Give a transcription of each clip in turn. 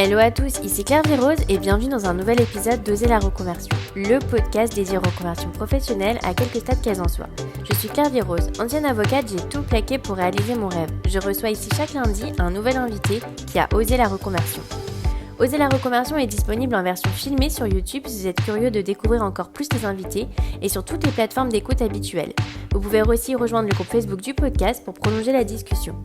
Hello à tous, ici Claire Virose et bienvenue dans un nouvel épisode d'Oser la reconversion, le podcast dédié aux reconversions professionnelles à quelque stade qu'elles en soient. Je suis Claire Virose, ancienne avocate, j'ai tout plaqué pour réaliser mon rêve. Je reçois ici chaque lundi un nouvel invité qui a osé la reconversion. Oser la reconversion est disponible en version filmée sur YouTube si vous êtes curieux de découvrir encore plus les invités et sur toutes les plateformes d'écoute habituelles. Vous pouvez aussi rejoindre le groupe Facebook du podcast pour prolonger la discussion.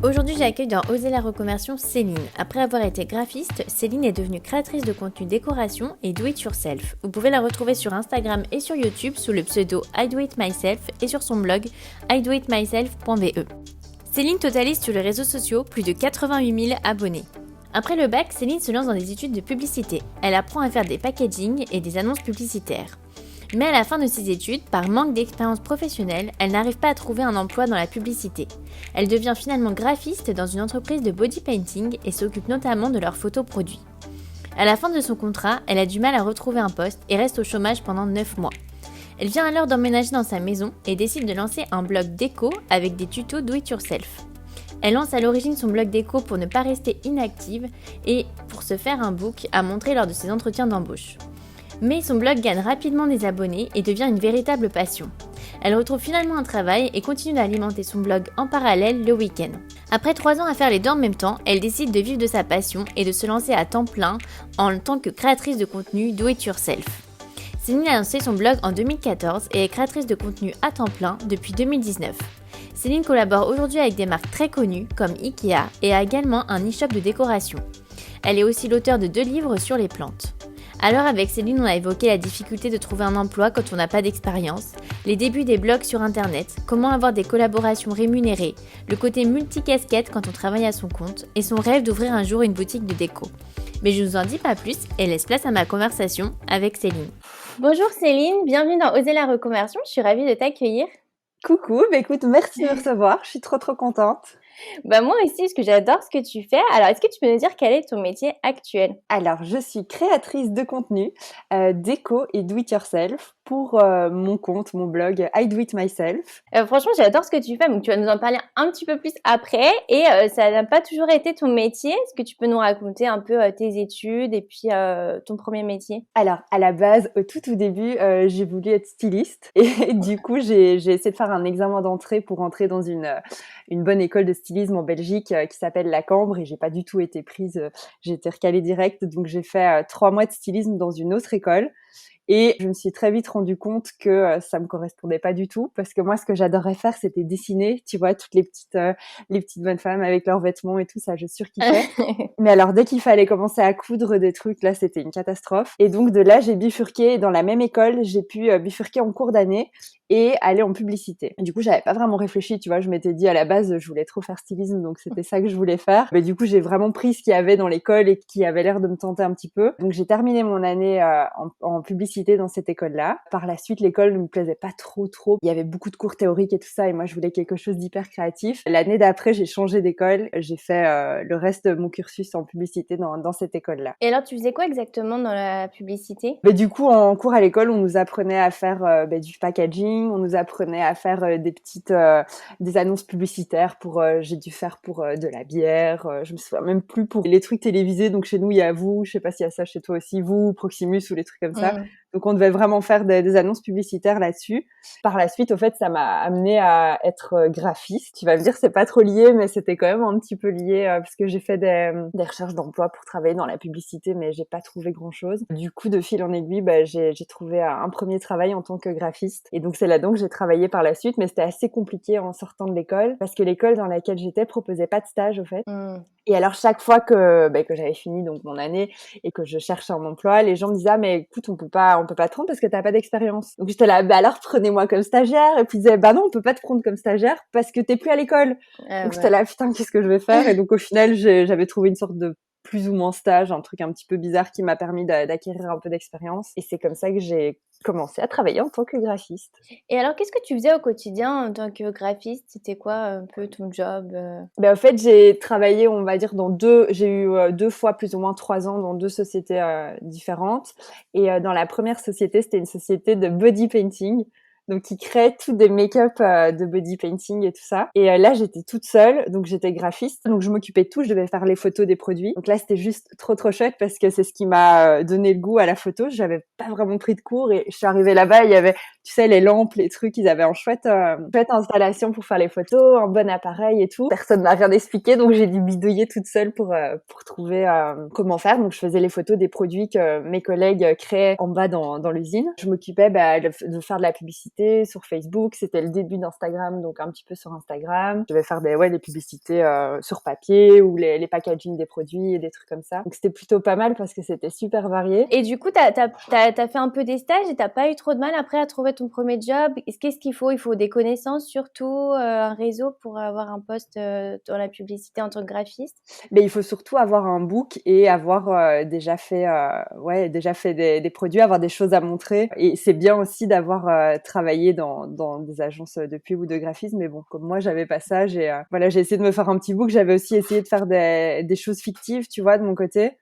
Aujourd'hui, j'accueille dans Oser la reconversion Céline. Après avoir été graphiste, Céline est devenue créatrice de contenu décoration et do it yourself. Vous pouvez la retrouver sur Instagram et sur YouTube sous le pseudo I Do It Myself et sur son blog idoitmyself.be. Céline totalise sur les réseaux sociaux plus de 88 000 abonnés. Après le bac, Céline se lance dans des études de publicité. Elle apprend à faire des packaging et des annonces publicitaires. Mais à la fin de ses études, par manque d'expérience professionnelle, elle n'arrive pas à trouver un emploi dans la publicité. Elle devient finalement graphiste dans une entreprise de body painting et s'occupe notamment de leurs photos produits. À la fin de son contrat, elle a du mal à retrouver un poste et reste au chômage pendant 9 mois. Elle vient alors d'emménager dans sa maison et décide de lancer un blog déco avec des tutos do it yourself. Elle lance à l'origine son blog déco pour ne pas rester inactive et pour se faire un book à montrer lors de ses entretiens d'embauche. Mais son blog gagne rapidement des abonnés et devient une véritable passion. Elle retrouve finalement un travail et continue d'alimenter son blog en parallèle le week-end. Après 3 ans à faire les deux en même temps, elle décide de vivre de sa passion et de se lancer à temps plein en tant que créatrice de contenu do it yourself. Céline a lancé son blog en 2014 et est créatrice de contenu à temps plein depuis 2019. Céline collabore aujourd'hui avec des marques très connues comme Ikea et a également un e-shop de décoration. Elle est aussi l'auteure de 2 livres sur les plantes. Alors avec Céline, on a évoqué la difficulté de trouver un emploi quand on n'a pas d'expérience, les débuts des blogs sur internet, comment avoir des collaborations rémunérées, le côté multicasquette quand on travaille à son compte et son rêve d'ouvrir un jour une boutique de déco. Mais je ne vous en dis pas plus et laisse place à ma conversation avec Céline. Bonjour Céline, bienvenue dans Oser la reconversion, je suis ravie de t'accueillir. Coucou, écoute, merci de me recevoir, je suis trop contente. Moi aussi, parce que j'adore ce que tu fais. Alors, est-ce que tu peux nous dire quel est ton métier actuel? Alors, je suis créatrice de contenu, déco et do it yourself pour mon compte, mon blog I Do It Myself. Franchement, j'adore ce que tu fais, donc tu vas nous en parler un petit peu plus après. Et ça n'a pas toujours été ton métier. Est-ce que tu peux nous raconter un peu tes études et puis ton premier métier? Alors, à la base, au tout début, j'ai voulu être styliste et du coup, j'ai essayé de faire un examen d'entrée pour entrer dans une bonne école de stylisme en Belgique qui s'appelle la Cambre et j'ai pas du tout été prise. J'ai été recalée direct, donc j'ai fait 3 mois de stylisme dans une autre école. Et je me suis très vite rendu compte que ça me correspondait pas du tout parce que moi, ce que j'adorais faire, c'était dessiner, tu vois, toutes les petites bonnes femmes avec leurs vêtements et tout ça, je surkiffais. Mais alors, dès qu'il fallait commencer à coudre des trucs, là, c'était une catastrophe. Et donc, de là, j'ai bifurqué dans la même école. J'ai pu bifurquer en cours d'année et aller en publicité. Du coup, j'avais pas vraiment réfléchi, tu vois. Je m'étais dit à la base, je voulais trop faire stylisme, donc c'était ça que je voulais faire. Mais du coup, j'ai vraiment pris ce qu'il y avait dans l'école et qui avait l'air de me tenter un petit peu. Donc, j'ai terminé mon année en publicité dans cette école-là. Par la suite, l'école ne me plaisait pas trop. Il y avait beaucoup de cours théoriques et tout ça, et moi, je voulais quelque chose d'hyper créatif. L'année d'après, j'ai changé d'école. J'ai fait le reste de mon cursus en publicité dans cette école-là. Et alors, tu faisais quoi exactement dans la publicité? Du coup, en cours à l'école, on nous apprenait à faire du packaging, on nous apprenait à faire des annonces publicitaires pour, j'ai dû faire pour de la bière, je me souviens même plus pour les trucs télévisés. Donc chez nous, il y a Vous, je sais pas s'il y a ça chez toi aussi, Vous, Proximus ou les trucs comme ça. Donc on devait vraiment faire des annonces publicitaires là-dessus. Par la suite, au fait, ça m'a amené à être graphiste. Tu vas me dire, c'est pas trop lié, mais c'était quand même un petit peu lié parce que j'ai fait des recherches d'emploi pour travailler dans la publicité, mais j'ai pas trouvé grand-chose. Du coup, de fil en aiguille, j'ai trouvé un premier travail en tant que graphiste. Et donc c'est là-dedans que j'ai travaillé par la suite, mais c'était assez compliqué en sortant de l'école parce que l'école dans laquelle j'étais proposait pas de stage, au fait. Et alors chaque fois que j'avais fini donc mon année et que je cherchais un emploi, les gens me disaient mais écoute on peut pas te prendre parce que t'as pas d'expérience. Donc j'étais là alors prenez-moi comme stagiaire et puis ils disaient non on peut pas te prendre comme stagiaire parce que t'es plus à l'école. Donc j'étais là putain qu'est-ce que je vais faire et donc au final j'avais trouvé une sorte de plus ou moins stage, un truc un petit peu bizarre qui m'a permis d'acquérir un peu d'expérience et c'est comme ça que j'ai commencé à travailler en tant que graphiste. Et alors, qu'est-ce que tu faisais au quotidien en tant que graphiste? C'était quoi un peu ton job? En fait, j'ai travaillé, on va dire, j'ai eu 2 fois plus ou moins 3 ans dans 2 sociétés différentes. Et dans la première société, c'était une société de body painting. donc qui crée tout des make-up de body painting et tout ça. Et là, j'étais toute seule, donc j'étais graphiste, donc je m'occupais de tout, je devais faire les photos des produits. Donc là, c'était juste trop chouette parce que c'est ce qui m'a donné le goût à la photo. J'avais pas vraiment pris de cours et je suis arrivée là-bas, il y avait, tu sais, les lampes, les trucs, ils avaient une chouette installation pour faire les photos, un bon appareil et tout. Personne m'a rien expliqué, donc j'ai dû bidouiller toute seule pour trouver comment faire. Donc je faisais les photos des produits que mes collègues créaient en bas dans l'usine. Je m'occupais de faire de la publicité sur Facebook. C'était le début d'Instagram, donc un petit peu sur Instagram. Je devais faire des publicités sur papier ou les packaging des produits et des trucs comme ça. Donc c'était plutôt pas mal parce que c'était super varié. Et du coup, t'as fait un peu des stages et t'as pas eu trop de mal après à trouver ton premier job. Qu'est-ce qu'il faut? Il faut des connaissances surtout, un réseau pour avoir un poste dans la publicité en tant que graphiste. Mais il faut surtout avoir un book et avoir déjà fait des produits, avoir des choses à montrer. Et c'est bien aussi d'avoir travaillé dans des agences de pub ou de graphisme. Mais bon, comme moi, j'avais pas ça, j'ai essayé de me faire un petit book. J'avais aussi essayé de faire des choses fictives, tu vois, de mon côté.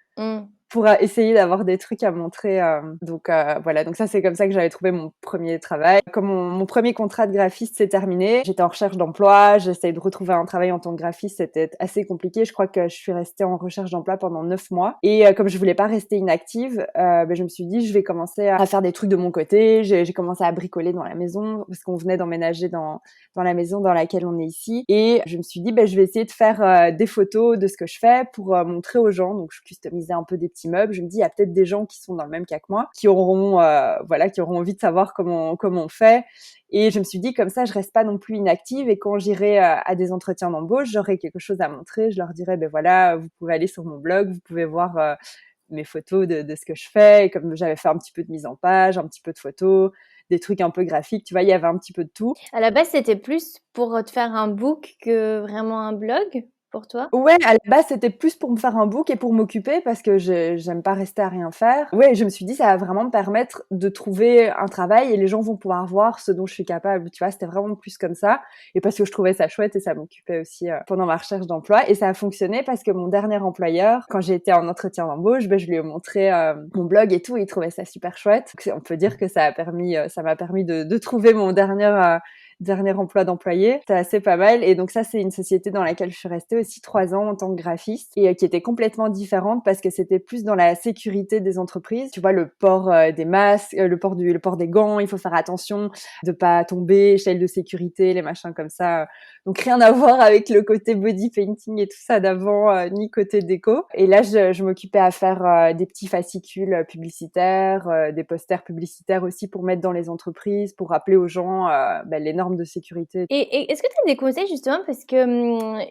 Pour essayer d'avoir des trucs à montrer. Donc ça c'est comme ça que j'avais trouvé mon premier travail. Comme mon premier contrat de graphiste s'est terminé, j'étais en recherche d'emploi, j'essayais de retrouver un travail en tant que graphiste, c'était assez compliqué. Je crois que je suis restée en recherche d'emploi pendant 9 mois. Et comme je voulais pas rester inactive, je me suis dit je vais commencer à faire des trucs de mon côté. J'ai commencé à bricoler dans la maison parce qu'on venait d'emménager dans la maison dans laquelle on est ici. Et je me suis dit je vais essayer de faire des photos de ce que je fais pour montrer aux gens. Donc je customisais un peu des petits meubles. Je me dis, il y a peut-être des gens qui sont dans le même cas que moi, qui auront envie de savoir comment on fait. Et je me suis dit, comme ça, je reste pas non plus inactive. Et quand j'irai à des entretiens d'embauche, j'aurai quelque chose à montrer. Je leur dirai, vous pouvez aller sur mon blog, vous pouvez voir mes photos de ce que je fais. Et comme j'avais fait un petit peu de mise en page, un petit peu de photos, des trucs un peu graphiques, tu vois, il y avait un petit peu de tout. À la base, c'était plus pour te faire un book que vraiment un blog pour toi? Ouais, à la base, c'était plus pour me faire un book et pour m'occuper parce que j'aime pas rester à rien faire. Ouais, je me suis dit, ça va vraiment me permettre de trouver un travail et les gens vont pouvoir voir ce dont je suis capable. Tu vois, c'était vraiment plus comme ça. Et parce que je trouvais ça chouette et ça m'occupait aussi pendant ma recherche d'emploi. Et ça a fonctionné parce que mon dernier employeur, quand j'ai été en entretien d'embauche, je lui ai montré mon blog et tout et il trouvait ça super chouette. Donc, on peut dire que ça m'a permis de trouver mon dernier emploi d'employé. C'était assez pas mal. Et donc ça, c'est une société dans laquelle je suis restée aussi 3 ans en tant que graphiste et qui était complètement différente parce que c'était plus dans la sécurité des entreprises. Tu vois, le port des masques, le port des gants, il faut faire attention de pas tomber, échelle de sécurité, les machins comme ça. Donc rien à voir avec le côté body painting et tout ça d'avant, ni côté déco. Et là, je m'occupais à faire des petits fascicules publicitaires, des posters publicitaires aussi pour mettre dans les entreprises, pour rappeler aux gens les normes de sécurité. Et est-ce que tu as des conseils justement parce que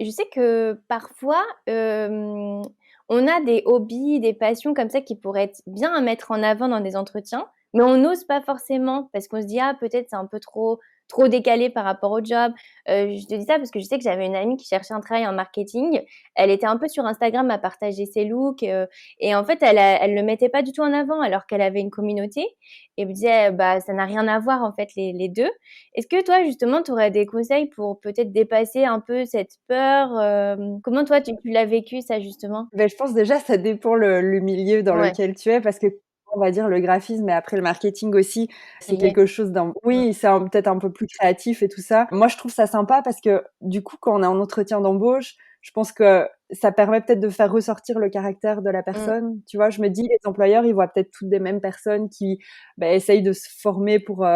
je sais que parfois on a des hobbies, des passions comme ça qui pourraient être bien à mettre en avant dans des entretiens, mais on n'ose pas forcément parce qu'on se dit ah peut-être c'est un peu trop décalé par rapport au job. Je te dis ça parce que je sais que j'avais une amie qui cherchait un travail en marketing. Elle était un peu sur Instagram à partager ses looks et en fait elle le mettait pas du tout en avant alors qu'elle avait une communauté et elle me disait ça n'a rien à voir en fait les deux. Est-ce que toi justement tu aurais des conseils pour peut-être dépasser un peu cette peur comment toi tu l'as vécu ça justement? Je pense déjà ça dépend le milieu dans lequel tu es parce que on va dire le graphisme et après le marketing aussi, c'est quelque chose c'est peut-être un peu plus créatif et tout ça. Moi, je trouve ça sympa parce que du coup, quand on est en entretien d'embauche, je pense que ça permet peut-être de faire ressortir le caractère de la personne. Tu vois, je me dis, les employeurs, ils voient peut-être toutes des mêmes personnes qui essayent de se former pour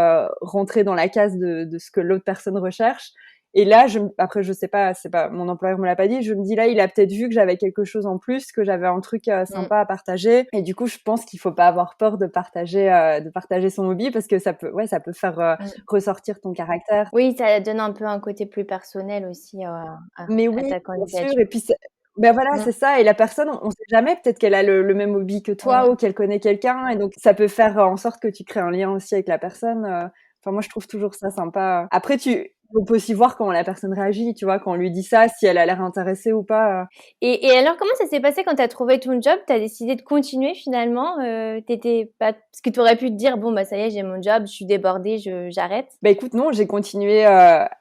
rentrer dans la case de ce que l'autre personne recherche. Et là, après, je sais pas, c'est pas, mon employeur me l'a pas dit, je me dis là, il a peut-être vu que j'avais quelque chose en plus, que j'avais un truc sympa à partager. Et du coup, je pense qu'il faut pas avoir peur de partager son hobby parce que ça peut faire ressortir ton caractère. Oui, ça donne un peu un côté plus personnel aussi Mais à oui, ta bien sûr. candidature. Et puis, c'est ça. Et la personne, on sait jamais, peut-être qu'elle a le même hobby que toi ou qu'elle connaît quelqu'un. Et donc, ça peut faire en sorte que tu crées un lien aussi avec la personne. Enfin, moi, je trouve toujours ça sympa. Après, on peut aussi voir comment la personne réagit, tu vois, quand on lui dit ça, si elle a l'air intéressée ou pas. Et alors, comment ça s'est passé quand tu as trouvé ton job? Tu as décidé de continuer finalement? T'étais pas... Parce que tu aurais pu te dire, bon, ça y est, j'ai mon job, je suis débordée, j'arrête. Écoute, non, j'ai continué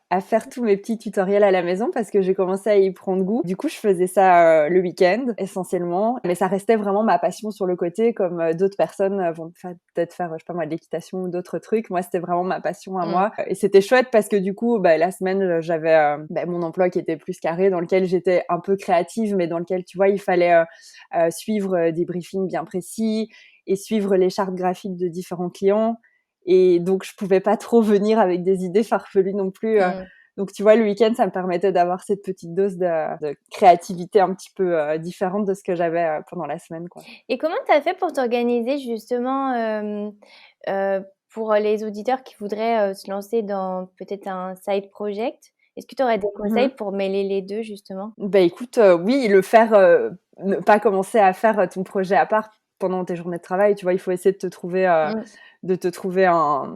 à faire tous mes petits tutoriels à la maison parce que j'ai commencé à y prendre goût. Du coup, je faisais ça le week-end essentiellement, mais ça restait vraiment ma passion sur le côté, comme d'autres personnes vont peut-être faire, je sais pas moi, de l'équitation ou d'autres trucs. Moi, c'était vraiment ma passion à moi, et c'était chouette parce que du coup, la semaine, j'avais mon emploi qui était plus carré, dans lequel j'étais un peu créative, mais dans lequel, tu vois, il fallait suivre des briefings bien précis et suivre les chartes graphiques de différents clients. Et donc, je pouvais pas trop venir avec des idées farfelues non plus. Donc, tu vois, le week-end, ça me permettait d'avoir cette petite dose de créativité un petit peu différente de ce que j'avais pendant la semaine, quoi. Et comment tu as fait pour t'organiser justement pour les auditeurs qui voudraient se lancer dans peut-être un side project? Est-ce que tu aurais des conseils pour mêler les deux justement? Écoute, oui, ne pas commencer à faire ton projet à part pendant tes journées de travail, tu vois, il faut essayer de te trouver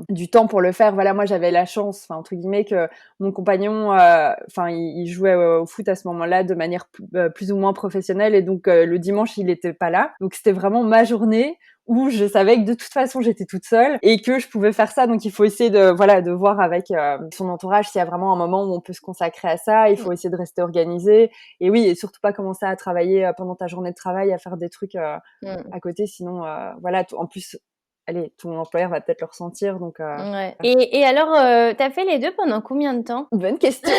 du temps pour le faire. Voilà, moi j'avais la chance, enfin entre guillemets, que mon compagnon, il jouait au foot à ce moment-là de manière plus ou moins professionnelle, et donc le dimanche il était pas là, donc c'était vraiment ma journée où je savais que de toute façon j'étais toute seule et que je pouvais faire ça. Donc il faut essayer de voir avec son entourage s'il y a vraiment un moment où on peut se consacrer à ça. Il faut essayer de rester organisé, et oui, et surtout pas commencer à travailler pendant ta journée de travail, à faire des trucs à côté, sinon en plus, allez, ton employeur va peut-être le ressentir, donc Ouais. Et alors, tu as fait les 2 pendant combien de temps? bonne question.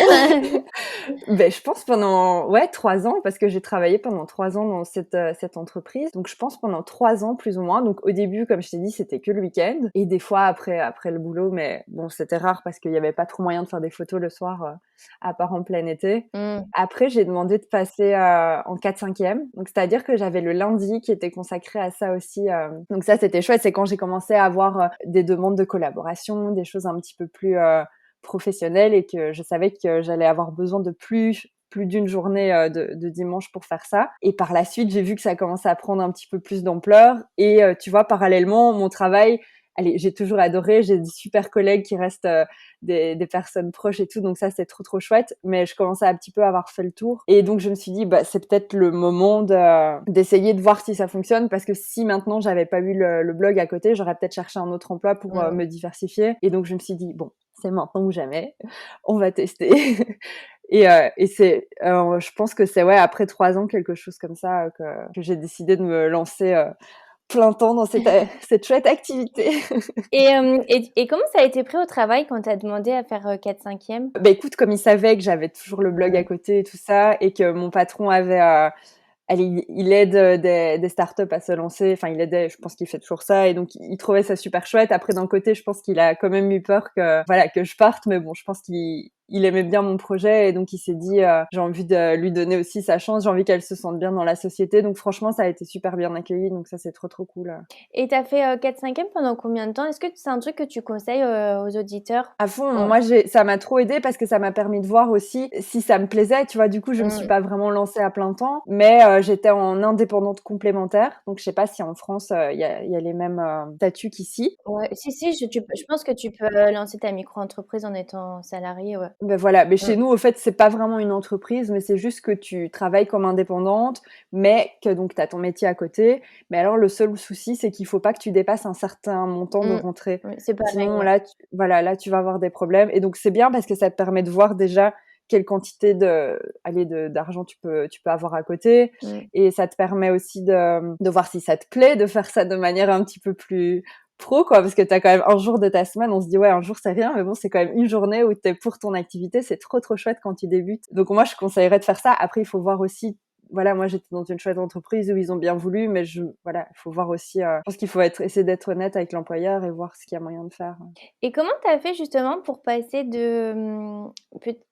Je pense pendant 3 ans, parce que j'ai travaillé pendant 3 ans dans cette entreprise. Donc je pense pendant 3 ans plus ou moins. Donc au début, comme je t'ai dit, c'était que le week-end et des fois après le boulot, mais bon, c'était rare parce qu'il y avait pas trop moyen de faire des photos le soir, à part en plein été. Après, j'ai demandé de passer en 4/5e. Donc c'est-à-dire que j'avais le lundi qui était consacré à ça aussi. Donc ça, c'était chouette. C'est quand j'ai commencé à avoir des demandes de collaboration, des choses un petit peu plus professionnelle, et que je savais que j'allais avoir besoin de plus d'une journée de dimanche pour faire ça. Et par la suite, j'ai vu que ça commençait à prendre un petit peu plus d'ampleur. Et tu vois, parallèlement, mon travail, allez, j'ai toujours adoré. J'ai des super collègues qui restent des personnes proches et tout. Donc ça, c'est trop, trop chouette. Mais je commençais à un petit peu avoir fait le tour. Et donc, je me suis dit, c'est peut-être le moment d'essayer de voir si ça fonctionne. Parce que si maintenant, j'avais pas eu le blog à côté, j'aurais peut-être cherché un autre emploi pour me diversifier. Et donc, je me suis dit, bon, c'est maintenant ou jamais. On va tester. Et c'est, je pense que c'est après 3 ans, quelque chose comme ça, que j'ai décidé de me lancer plein temps dans cette chouette activité. Et comment ça a été pris au travail quand tu as demandé à faire 4/5e? Écoute, comme il savait que j'avais toujours le blog à côté et tout ça, et que mon patron avait allez, il aide des startups à se lancer. Enfin, il aidait, je pense qu'il fait toujours ça, et donc il trouvait ça super chouette. Après, d'un côté, je pense qu'il a quand même eu peur que je parte, mais bon, je pense qu'il aimait bien mon projet, et donc il s'est dit j'ai envie de lui donner aussi sa chance, j'ai envie qu'elle se sente bien dans la société. Donc franchement, ça a été super bien accueilli, donc ça, c'est trop trop cool. Et tu as fait 4/5e pendant combien de temps? Est-ce que c'est un truc que tu conseilles aux auditeurs? À fond, moi ça m'a trop aidé parce que ça m'a permis de voir aussi si ça me plaisait, tu vois. Du coup, je me suis pas vraiment lancée à plein temps, mais j'étais en indépendante complémentaire. Donc je sais pas si en France il y a les mêmes statuts qu'ici. Ouais, si, je pense que tu peux lancer ta micro-entreprise en étant salarié, ouais. Voilà, mais chez nous, au fait, c'est pas vraiment une entreprise, mais c'est juste que tu travailles comme indépendante, mais que donc tu as ton métier à côté. Mais alors, le seul souci, c'est qu'il faut pas que tu dépasses un certain montant de rentrée. Oui, c'est pareil, Sinon, ouais. là, tu vas avoir des problèmes. Et donc, c'est bien parce que ça te permet de voir déjà quelle quantité d'argent tu peux avoir à côté. Et ça te permet aussi de voir si ça te plaît, de faire ça de manière un petit peu plus pro, quoi, parce que t'as quand même un jour de ta semaine, on se dit ouais, un jour c'est rien, mais bon, c'est quand même une journée où t'es pour ton activité. C'est trop trop chouette quand tu débutes. Donc moi, je conseillerais de faire ça. Après, il faut voir aussi, voilà, moi j'étais dans une chouette entreprise où ils ont bien voulu, mais voilà, il faut voir aussi, je pense qu'il faut essayer d'être honnête avec l'employeur et voir ce qu'il y a moyen de faire. Et comment tu as fait justement pour passer de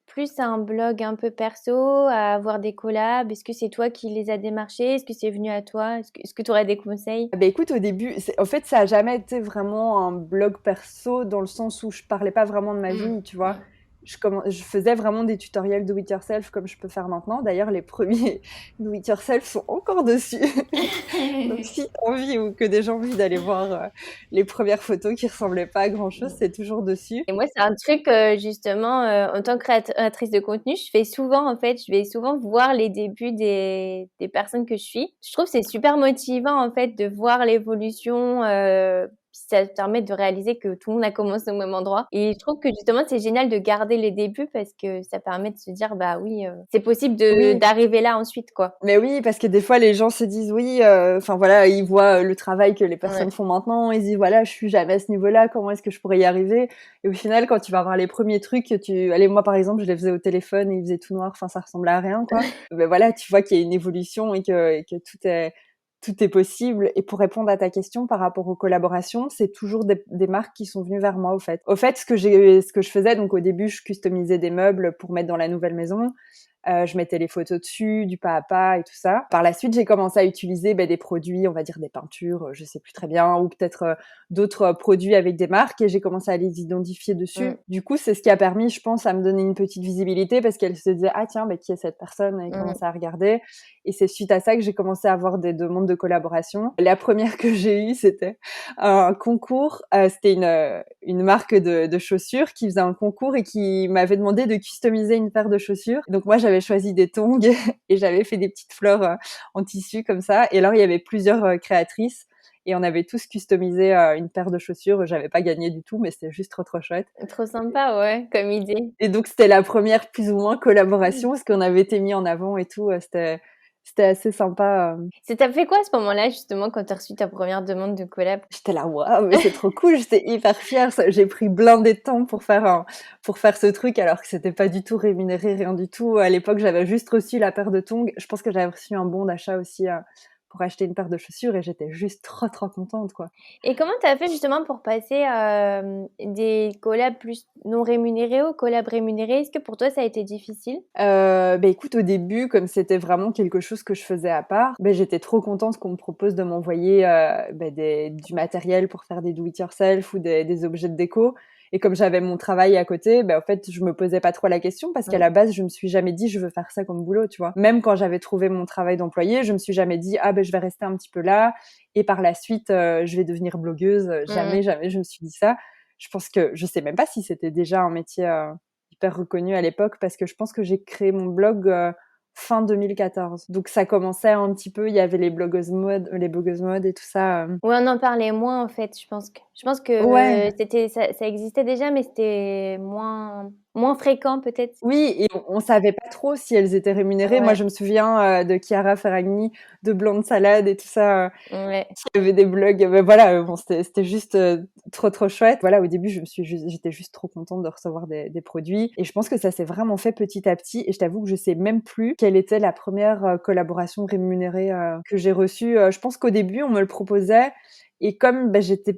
plus à un blog un peu perso, à avoir des collabs? Est-ce que c'est toi qui les as démarchés? Est-ce que c'est venu à toi? Est-ce que tu aurais des conseils? Écoute, au début, en fait, ça a jamais été vraiment un blog perso, dans le sens où je parlais pas vraiment de ma vie, tu vois. Je faisais vraiment des tutoriels do it yourself comme je peux faire maintenant. D'ailleurs, les premiers do it yourself sont encore dessus. Donc si t'as envie, ou que des gens ont envie d'aller voir les premières photos qui ressemblaient pas à grand chose, c'est toujours dessus. Et moi, c'est un truc, justement, en tant que créatrice de contenu, je vais souvent voir les débuts des personnes que je suis. Je trouve que c'est super motivant, en fait, de voir l'évolution, puis ça te permet de réaliser que tout le monde a commencé au même endroit. Et je trouve que justement, c'est génial de garder les débuts parce que ça permet de se dire, bah oui, c'est possible Oui. d'arriver là ensuite, quoi. Mais oui, parce que des fois les gens se disent oui, enfin voilà, ils voient le travail que les Ouais. personnes font maintenant, ils se disent voilà, je suis jamais à ce niveau-là, comment est-ce que je pourrais y arriver? Et au final, quand tu vas voir les premiers trucs, allez, moi par exemple, je les faisais au téléphone et il faisait tout noir, enfin ça ressemblait à rien, quoi. Mais voilà, tu vois qu'il y a une évolution et que tout est possible. Et pour répondre à ta question par rapport aux collaborations, c'est toujours des marques qui sont venues vers moi, au fait. Au fait, ce que je faisais, donc au début, je customisais des meubles pour mettre dans la nouvelle maison. Je mettais les photos dessus, du pas à pas et tout ça. Par la suite, j'ai commencé à utiliser des produits, on va dire des peintures, je sais plus très bien, ou peut-être d'autres produits avec des marques, et j'ai commencé à les identifier dessus. Du coup, c'est ce qui a permis, je pense, à me donner une petite visibilité parce qu'elle se disait ah tiens, qui est cette personne, et commençait à regarder. Et c'est suite à ça que j'ai commencé à avoir des demandes de collaboration. La première que j'ai eue, c'était un concours. C'était une marque de chaussures qui faisait un concours et qui m'avait demandé de customiser une paire de chaussures. Donc moi, j'avais choisi des tongs et j'avais fait des petites fleurs en tissu comme ça. Et alors, il y avait plusieurs créatrices et on avait tous customisé une paire de chaussures. J'avais pas gagné du tout, mais c'était juste trop, trop chouette. Trop sympa, ouais, comme idée. Et donc, c'était la première plus ou moins collaboration parce qu'on avait été mis en avant et tout. C'était assez sympa. Ça t'a fait quoi à ce moment-là, justement, quand t'as reçu ta première demande de collab? J'étais là, waouh, mais c'est trop cool, j'étais hyper fière. J'ai pris blindé de temps pour faire ce truc, alors que c'était pas du tout rémunéré, rien du tout. À l'époque, j'avais juste reçu la paire de tongs. Je pense que j'avais reçu un bon d'achat aussi pour acheter une paire de chaussures et j'étais juste trop, trop contente, quoi. Et comment t'as fait justement pour passer des collabs plus non rémunérés aux collabs rémunérés? Est-ce que pour toi ça a été difficile? Écoute, au début, comme c'était vraiment quelque chose que je faisais à part, j'étais trop contente qu'on me propose de m'envoyer du matériel pour faire des do it yourself ou des objets de déco. Et comme j'avais mon travail à côté, en fait, je me posais pas trop la question parce qu'à la base, je me suis jamais dit je veux faire ça comme boulot, tu vois. Même quand j'avais trouvé mon travail d'employé, je me suis jamais dit je vais rester un petit peu là et par la suite je vais devenir blogueuse. Jamais, jamais je me suis dit ça. Je pense que je sais même pas si c'était déjà un métier hyper reconnu à l'époque parce que je pense que j'ai créé mon blog fin 2014. Donc ça commençait un petit peu, il y avait les blogueuses mode et tout ça. Ouais, on en parlait moins en fait. Je pense que Ouais. ça existait déjà, mais c'était moins fréquent peut-être. Oui, et on savait pas trop si elles étaient rémunérées. Moi, Ouais, je me souviens de Chiara Ferragni, de Blonde Salade et tout ça, ouais. qui avait des blogs. Voilà, bon, c'était juste trop trop chouette. Voilà, au début, j'étais juste trop contente de recevoir des produits. Et je pense que ça s'est vraiment fait petit à petit. Et je t'avoue que je sais même plus quelle était la première collaboration rémunérée que j'ai reçue. Je pense qu'au début, on me le proposait. Et comme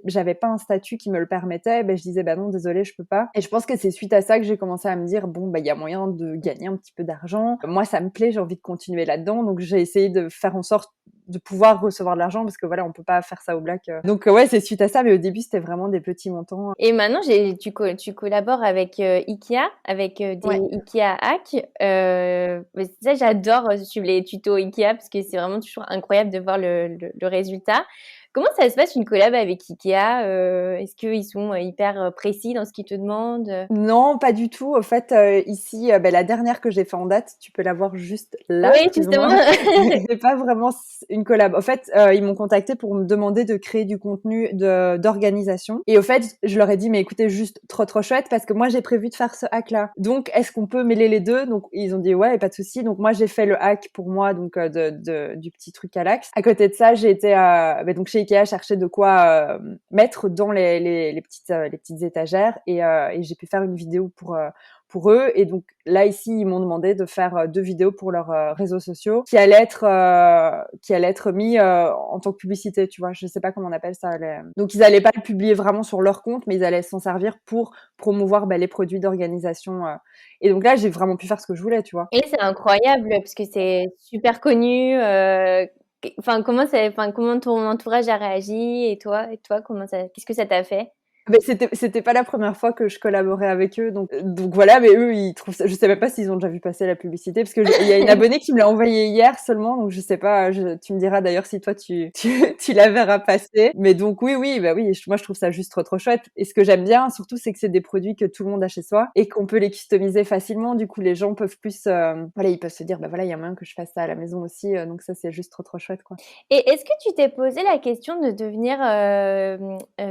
j'avais pas un statut qui me le permettait, je disais non, désolé, je peux pas. Et je pense que c'est suite à ça que j'ai commencé à me dire bon, il y a moyen de gagner un petit peu d'argent. Moi, ça me plaît, j'ai envie de continuer là-dedans, donc j'ai essayé de faire en sorte de pouvoir recevoir de l'argent parce que voilà, on peut pas faire ça au black. Donc ouais, c'est suite à ça, mais au début c'était vraiment des petits montants. Et maintenant, tu collabores avec Ikea, avec des Ouais. Ikea hacks. Mais ça, j'adore suivre les tutos Ikea parce que c'est vraiment toujours incroyable de voir le résultat. Comment ça se passe une collab avec Ikea? Est-ce qu'ils sont hyper précis dans ce qu'ils te demandent? Non, pas du tout. Au fait, ici, la dernière que j'ai fait en date, tu peux la voir juste là, Oui, plus ou justement. moins. C'est pas vraiment une collab. Au fait, ils m'ont contacté pour me demander de créer du contenu d'organisation. Et au fait, je leur ai dit, mais écoutez, juste trop trop chouette parce que moi j'ai prévu de faire ce hack-là. Donc, est-ce qu'on peut mêler les deux? Donc, ils ont dit ouais, pas de souci. Donc, moi j'ai fait le hack pour moi, donc du petit truc à l'axe. À côté de ça, j'ai été donc chez Ikea chercher de quoi mettre dans les petites étagères et j'ai pu faire une vidéo pour eux. Et donc là ici ils m'ont demandé de faire 2 vidéos pour leurs réseaux sociaux qui allaient être mis en tant que publicité, tu vois. Je sais pas comment on appelle ça. Donc ils allaient pas le publier vraiment sur leur compte, mais ils allaient s'en servir pour promouvoir les produits d'organisation. Et donc là j'ai vraiment pu faire ce que je voulais, tu vois. Et c'est incroyable parce que c'est super connu. Enfin, comment ton entourage a réagi et toi, qu'est-ce que ça t'a fait? Beh, c'était pas la première fois que je collaborais avec eux, donc voilà, mais eux, ils trouvent ça je sais même pas s'ils ont déjà vu passer la publicité parce que il y a une abonnée qui me l'a envoyée hier seulement, donc je sais pas, tu me diras d'ailleurs si toi tu la verras passer. Mais donc oui, bah oui, moi je trouve ça juste trop, trop chouette et ce que j'aime bien surtout, c'est que c'est des produits que tout le monde a chez soi et qu'on peut les customiser facilement. Du coup, les gens peuvent plus, voilà, ils peuvent se dire: «Bah voilà, il y a moyen que je fasse ça à la maison aussi», donc ça, c'est juste trop, trop chouette, quoi. Et est-ce que tu t'es posé la question de devenir,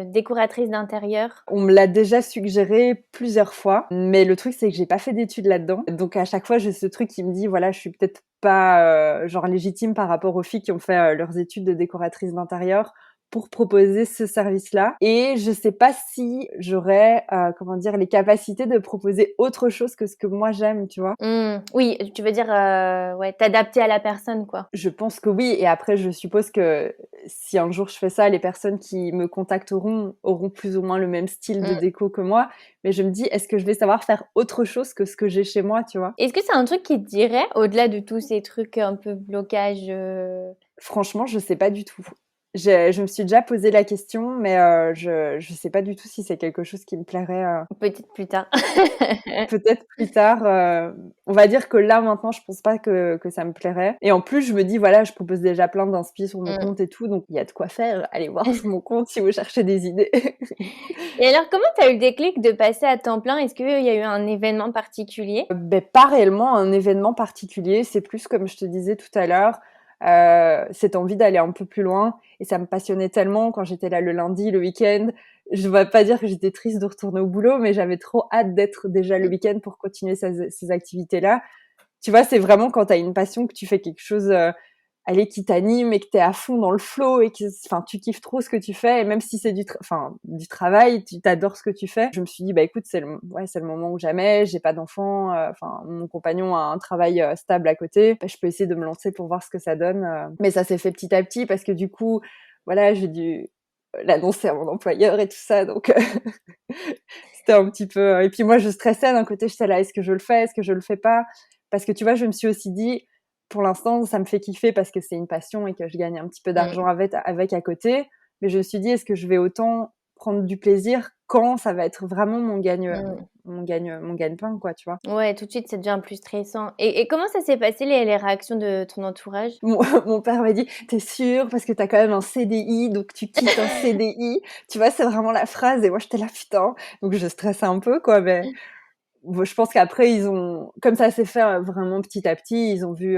décoratrice d'intérieur? On me l'a déjà suggéré plusieurs fois, mais le truc, c'est que j'ai pas fait d'études là-dedans. Donc à chaque fois, j'ai ce truc qui me dit, voilà, je suis peut-être pas, genre légitime par rapport aux filles qui ont fait, leurs études de décoratrice d'intérieur pour proposer ce service-là. Et je sais pas si j'aurais, comment dire, les capacités de proposer autre chose que ce que moi j'aime, tu vois? Oui, tu veux dire, ouais, t'adapter à la personne, quoi. Je pense que oui, et après je suppose que si un jour je fais ça, les personnes qui me contacteront auront plus ou moins le même style de Mmh. déco que moi. Mais je me dis: «Est-ce que je vais savoir faire autre chose que ce que j'ai chez moi?» Tu vois? Est-ce que c'est un truc qui te dirait, au-delà de tous ces trucs un peu blocage, Franchement, je sais pas du tout. Je me suis déjà posé la question, mais je sais pas du tout si c'est quelque chose qui me plairait, peut-être plus tard? peut-être plus tard, on va dire que là, maintenant, je pense pas que ça me plairait et en plus, je me dis: «Voilà, je propose déjà plein d'inspi sur mon Mmh. compte et tout, donc il y a de quoi faire. Allez voir sur mon compte si vous cherchez des idées». Et alors, comment tu as eu le déclic de passer à temps plein? Est-ce qu'il y a eu un événement particulier? Beh, pas réellement un événement particulier, c'est plus comme je te disais tout à l'heure, cette envie d'aller un peu plus loin et ça me passionnait tellement quand j'étais là le lundi, le week-end. Je vais pas dire que j'étais triste de retourner au boulot, mais j'avais trop hâte d'être déjà le week-end pour continuer ces activités-là. Tu vois, c'est vraiment quand tu as une passion que tu fais quelque chose, allez, qui t'anime et que tu es à fond dans le flow et que enfin, tu kiffes trop ce que tu fais et même si c'est du travail, tu adores ce que tu fais. Je me suis dit: «Bah, écoute, c'est le moment ou jamais, j'ai pas d'enfant, enfin, mon compagnon a un travail, stable à côté. Bah, je peux essayer de me lancer pour voir ce que ça donne», mais ça s'est fait petit à petit parce que du coup, voilà, j'ai dû l'annoncer à mon employeur et tout ça, donc c'était un petit peu, et puis moi, je stressais d'un côté, j'étais là: «Est-ce que je le fais? Est-ce que je le fais pas?» Parce que tu vois, je me suis aussi dit: «Pour l'instant, ça me fait kiffer parce que c'est une passion et que je gagne un petit peu Mmh. d'argent avec à côté». Mais je me suis dit: «Est-ce que je vais autant prendre du plaisir quand ça va être vraiment Mmh. mon gagne-pain, quoi», tu vois? Ouais, tout de suite, ça devient plus stressant. Et comment ça s'est passé les réactions de ton entourage? Mon mon père m'a dit: «Tu es sûre? Parce que tu as quand même un CDI, donc tu quittes un CDI». Tu vois, c'est vraiment la phrase et moi, j'étais là: «Putain!» Donc je stressais un peu, quoi, mais bon, je pense qu'après ils ont comme ça s'est fait, vraiment petit à petit, ils ont vu,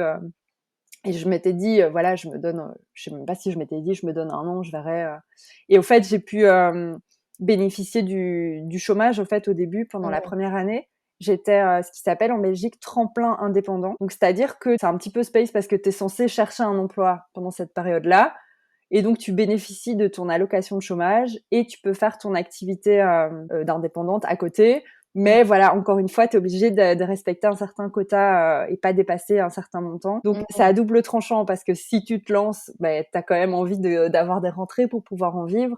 et je m'étais dit, voilà, je me donne, je sais même pas si je m'étais dit: «Je me donne 1 an, je verrai», et au fait, j'ai pu, bénéficier du chômage, au fait, au début, pendant la Mmh. première année. J'étais, ce qui s'appelle en Belgique tremplin indépendant. Donc c'est-à-dire que c'est un petit peu space parce que tu es censé chercher un emploi pendant cette période-là et donc tu bénéficies de ton allocation de chômage et tu peux faire ton activité, d'indépendante à côté. Mmh. Mais voilà, encore une fois, tu es obligé de respecter un certain quota, et pas dépasser un certain montant. Donc c'est Mmh. à double tranchant parce que si tu te lances, beh, tu as quand même envie d'avoir des rentrées pour pouvoir en vivre.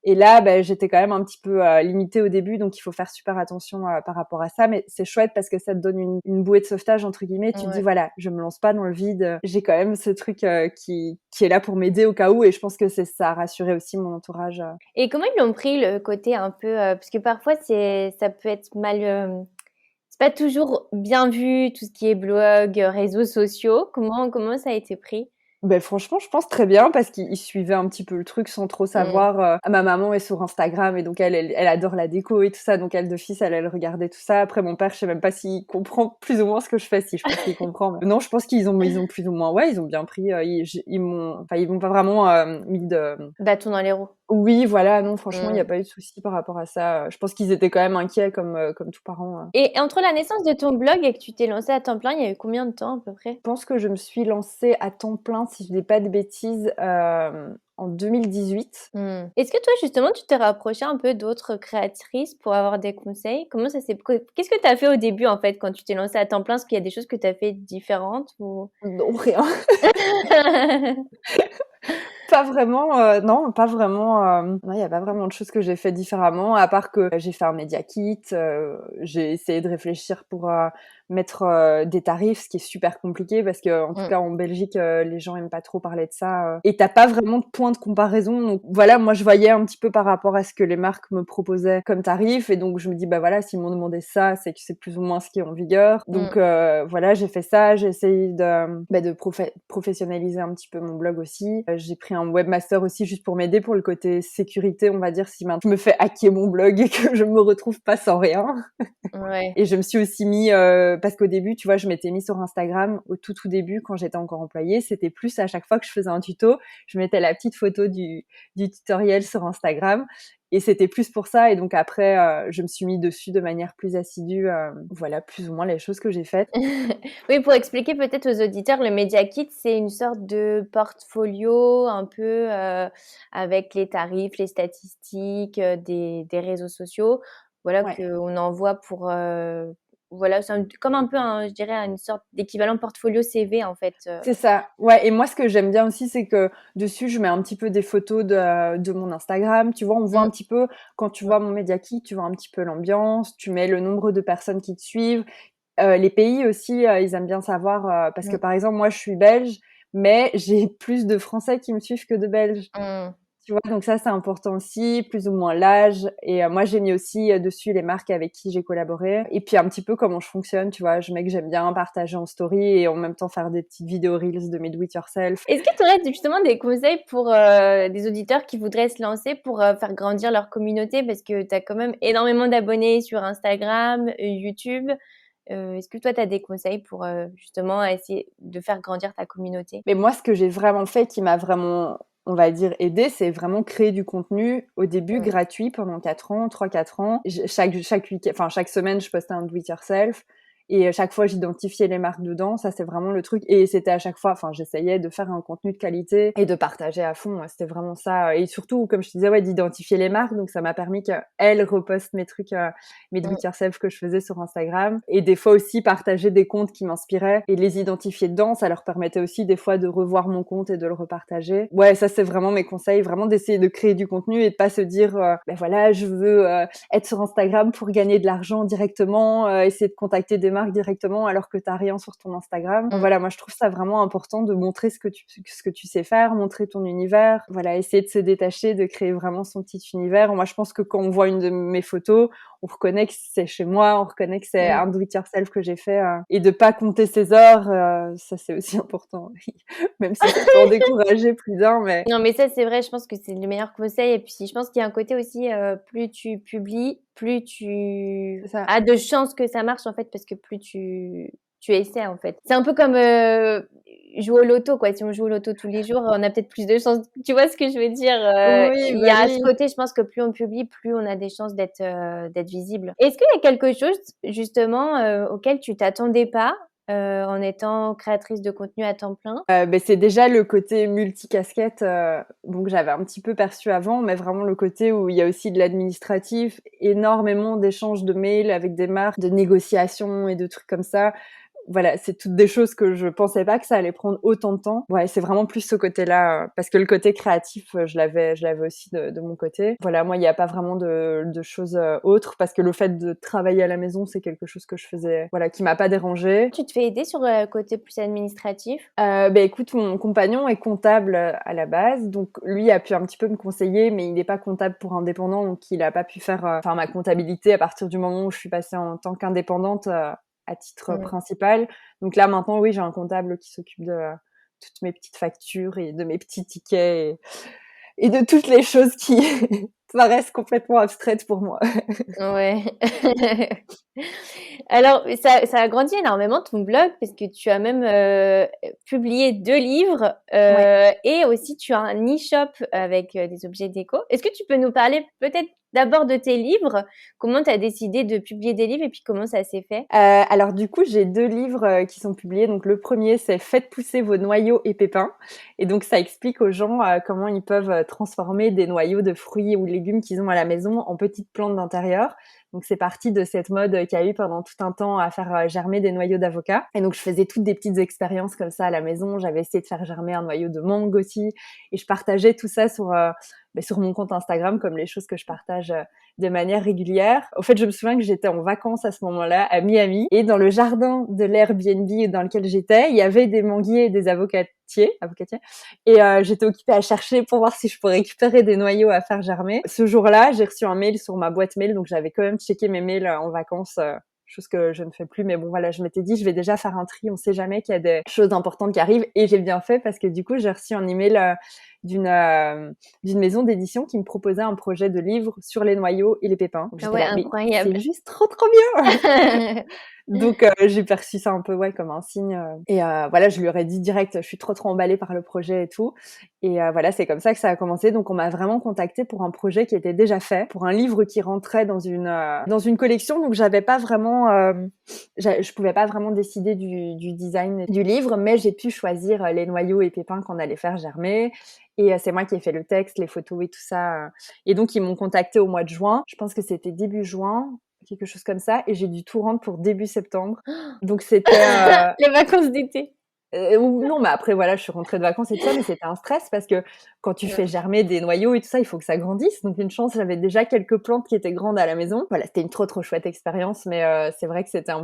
Et là, beh, j'étais quand même un petit peu, limitée au début, donc il faut faire super attention, par rapport à ça. Mais c'est chouette parce que ça te donne une «bouée de sauvetage» entre guillemets. Tu te dis: Ouais. «Voilà, je me lance pas dans le vide, j'ai quand même ce truc, qui est là pour m'aider au cas où», et je pense que c'est ça a rassuré aussi mon entourage. Et comment ils l'ont pris, le côté un peu, parce que parfois ça peut être mal, c'est pas toujours bien vu, tout ce qui est blog, réseaux sociaux. Comment ça a été pris? Beh, franchement, je pense très bien parce qu'ils suivaient un petit peu le truc sans trop Mmh. savoir, ma maman est sur Instagram et donc elle adore la déco et tout ça, donc elle d'office, elle regardait tout ça. Après mon père, je sais même pas s'il comprend plus ou moins ce que je fais. Si, je pense qu'il comprend, mais non, je pense qu'ils ont plus ou moins, ouais, ils ont bien pris, ils m'ont pas vraiment, mis de Bâton dans les roues. oui, voilà, non, franchement, il y a Mmh. pas eu de souci par rapport à ça, je pense qu'ils étaient quand même inquiets comme tout parent. Et entre la naissance de ton blog et que tu t'es lancée à temps plein, il y a eu combien de temps à peu près? Je pense que je me suis lancée à temps plein, si je dis pas de bêtises, en 2018. Mmh. Est-ce que toi, justement, tu t'es rapprochée un peu d'autres créatrices pour avoir des conseils? Comment ça s'est qu'est-ce que tu as fait au début, en fait, quand tu t'es lancée à temps plein? Est-ce qu'il y a des choses que tu as fait différentes ou? Non, rien. Pas vraiment, non, pas vraiment, non, il y a pas vraiment de choses que j'ai fait différemment, à part que j'ai fait un média kit, j'ai essayé de réfléchir pour, mettre des tarifs, ce qui est super compliqué parce que en tout cas en Belgique, les gens aiment pas trop parler de ça. Et t'as pas vraiment de point de comparaison. Donc voilà, moi je voyais un petit peu par rapport à ce que les marques me proposaient comme tarif, et donc je me dis bah voilà, s'ils m'ont demandé ça, c'est que c'est plus ou moins ce qui est en vigueur. Donc voilà, j'ai fait ça, j'ai essayé de professionnaliser un petit peu mon blog aussi. J'ai pris un webmaster aussi juste pour m'aider pour le côté sécurité, on va dire, si maintenant je me fais hacker mon blog et que je me retrouve pas sans rien. Ouais. Et je me suis aussi mis, parce qu'au début, tu vois, je m'étais mis sur Instagram au tout début quand j'étais encore employée. C'était plus à chaque fois que je faisais un tuto, je mettais la petite photo du tutoriel sur Instagram. Et c'était plus pour ça. Et donc après, je me suis mis dessus de manière plus assidue. Voilà, plus ou moins les choses que j'ai faites. Oui, pour expliquer peut-être aux auditeurs, le Media Kit, c'est une sorte de portfolio un peu avec les tarifs, les statistiques des réseaux sociaux, voilà, Ouais. qu'on envoie pour... voilà, c'est comme un peu, je dirais, une sorte d'équivalent portfolio CV, en fait. C'est ça. Ouais. Et moi, ce que j'aime bien aussi, c'est que dessus, je mets un petit peu des photos de mon Instagram. Tu vois, on voit un petit peu, quand tu vois mon Media Kit, tu vois un petit peu l'ambiance, tu mets le nombre de personnes qui te suivent. Les pays aussi, ils aiment bien savoir, parce que par exemple, moi, je suis belge, mais j'ai plus de Français qui me suivent que de Belges. Tu vois, donc ça, c'est important aussi, plus ou moins l'âge. Et moi, j'ai mis aussi dessus les marques avec qui j'ai collaboré. Et puis un petit peu comment je fonctionne, tu vois. Je mets que j'aime bien partager en story et en même temps faire des petites vidéos reels de mes do-it-yourself. Est-ce que tu aurais justement des conseils pour des auditeurs qui voudraient se lancer pour faire grandir leur communauté? Parce que tu as quand même énormément d'abonnés sur Instagram, YouTube. Est-ce que toi, tu as des conseils pour justement essayer de faire grandir ta communauté? Mais moi, ce que j'ai vraiment fait qui m'a vraiment, on va dire, aidé, c'est vraiment créer du contenu au début gratuit pendant 4 ans, 3-4 ans. Chaque semaine, je postais un do-it-yourself. Et chaque fois, j'identifiais les marques dedans. Ça, c'est vraiment le truc. Et c'était à chaque fois, j'essayais de faire un contenu de qualité et de partager à fond. C'était vraiment ça. Et surtout, comme je te disais, ouais, d'identifier les marques. Donc, ça m'a permis qu'elles repostent mes trucs, mes do-it-yourself que je faisais sur Instagram. Et des fois aussi, partager des comptes qui m'inspiraient et les identifier dedans. Ça leur permettait aussi, des fois, de revoir mon compte et de le repartager. Ouais, ça, c'est vraiment mes conseils. Vraiment d'essayer de créer du contenu et de pas se dire, ben voilà, je veux être sur Instagram pour gagner de l'argent directement, essayer de contacter des marques directement alors que t'as rien sur ton Instagram. Voilà, moi je trouve ça vraiment important de montrer ce que tu sais faire, montrer ton univers. Voilà, essayer de se détacher, de créer vraiment son petit univers. Moi je pense que quand on voit une de mes photos, on reconnaît que c'est chez moi, on reconnaît que c'est un do-it-yourself que j'ai fait, et de pas compter ses heures, ça c'est aussi important. Même si ça peut en décourager plus d'un, mais Non, mais ça, c'est vrai, je pense que c'est le meilleur conseil. Et puis, je pense qu'il y a un côté aussi, plus tu publies, plus tu c'est ça. as de chances que ça marche, en fait, parce que plus tu essaies, en fait. C'est un peu comme jouer au loto, quoi. Si on joue au loto tous les jours, on a peut-être plus de chances. Tu vois ce que je veux dire? Oui, Il y bah a ce oui. côté, je pense que plus on publie, plus on a des chances d'être visible. Est-ce qu'il y a quelque chose, justement, auquel tu t'attendais pas, en étant créatrice de contenu à temps plein? C'est déjà le côté multicasquette, donc j'avais un petit peu perçu avant, mais vraiment le côté où il y a aussi de l'administratif, énormément d'échanges de mails avec des marques, de négociations et de trucs comme ça. Voilà, c'est toutes des choses que je pensais pas que ça allait prendre autant de temps. Ouais, c'est vraiment plus ce côté-là, parce que le côté créatif, je l'avais aussi de mon côté. Voilà, moi, il y a pas vraiment de choses autres, parce que le fait de travailler à la maison, c'est quelque chose que je faisais, voilà, qui m'a pas dérangée. Tu te fais aider sur le côté plus administratif? Écoute, mon compagnon est comptable à la base, donc lui a pu un petit peu me conseiller, mais il n'est pas comptable pour indépendant, donc il a pas pu faire ma comptabilité à partir du moment où je suis passée en tant qu'indépendante à titre principal. Donc là maintenant, oui, j'ai un comptable qui s'occupe de toutes mes petites factures et de mes petits tickets et de toutes les choses qui paraissent complètement abstraites pour moi. Ouais. Alors, ça a grandi énormément ton blog parce que tu as même publié 2 livres Ouais. et aussi tu as un e-shop avec des objets déco. Est-ce que tu peux nous parler peut-être d'abord de tes livres? Comment tu as décidé de publier des livres et puis comment ça s'est fait? Alors du coup, j'ai 2 livres qui sont publiés. Donc le premier, c'est Faites pousser vos noyaux et pépins. Et donc ça explique aux gens comment ils peuvent transformer des noyaux de fruits ou légumes qu'ils ont à la maison en petites plantes d'intérieur. Donc c'est parti de cette mode qu'il y a eu pendant tout un temps à faire germer des noyaux d'avocat. Et donc je faisais toutes des petites expériences comme ça à la maison. J'avais essayé de faire germer un noyau de mangue aussi. Et je partageais tout ça sur mon compte Instagram, comme les choses que je partage de manière régulière. Au fait, je me souviens que j'étais en vacances à ce moment-là à Miami et dans le jardin de l'Airbnb dans lequel j'étais, il y avait des manguiers et des avocatiers. Et j'étais occupée à chercher pour voir si je pourrais récupérer des noyaux à faire germer. Ce jour-là, j'ai reçu un mail sur ma boîte mail, donc j'avais quand même checké mes mails en vacances, chose que je ne fais plus. Mais bon, voilà, je m'étais dit, je vais déjà faire un tri. On sait jamais qu'il y a des choses importantes qui arrivent. Et j'ai bien fait parce que du coup, j'ai reçu un email d'une maison d'édition qui me proposait un projet de livre sur les noyaux et les pépins. Donc, Ah j'étais ouais, là, mais incroyable. c'est juste trop bien. Donc j'ai perçu ça un peu comme un signe et voilà, je lui aurais dit direct, je suis trop emballée par le projet et tout. Et voilà, c'est comme ça que ça a commencé. Donc on m'a vraiment contactée pour un projet qui était déjà fait, pour un livre qui rentrait dans une collection. Donc j'avais pas vraiment je pouvais pas vraiment décider du design du livre, mais j'ai pu choisir les noyaux et pépins qu'on allait faire germer. Et c'est moi qui ai fait le texte, les photos et tout ça. Et donc ils m'ont contactée au mois de juin. Je pense que c'était début juin, quelque chose comme ça, et j'ai dû tout rendre pour début septembre. Donc c'était Les vacances d'été. non, mais après voilà, je suis rentrée de vacances et tout ça, mais c'était un stress parce que quand tu fais germer des noyaux et tout ça, il faut que ça grandisse. Donc une chance, j'avais déjà quelques plantes qui étaient grandes à la maison. Voilà, c'était une trop chouette expérience, mais c'est vrai que c'était un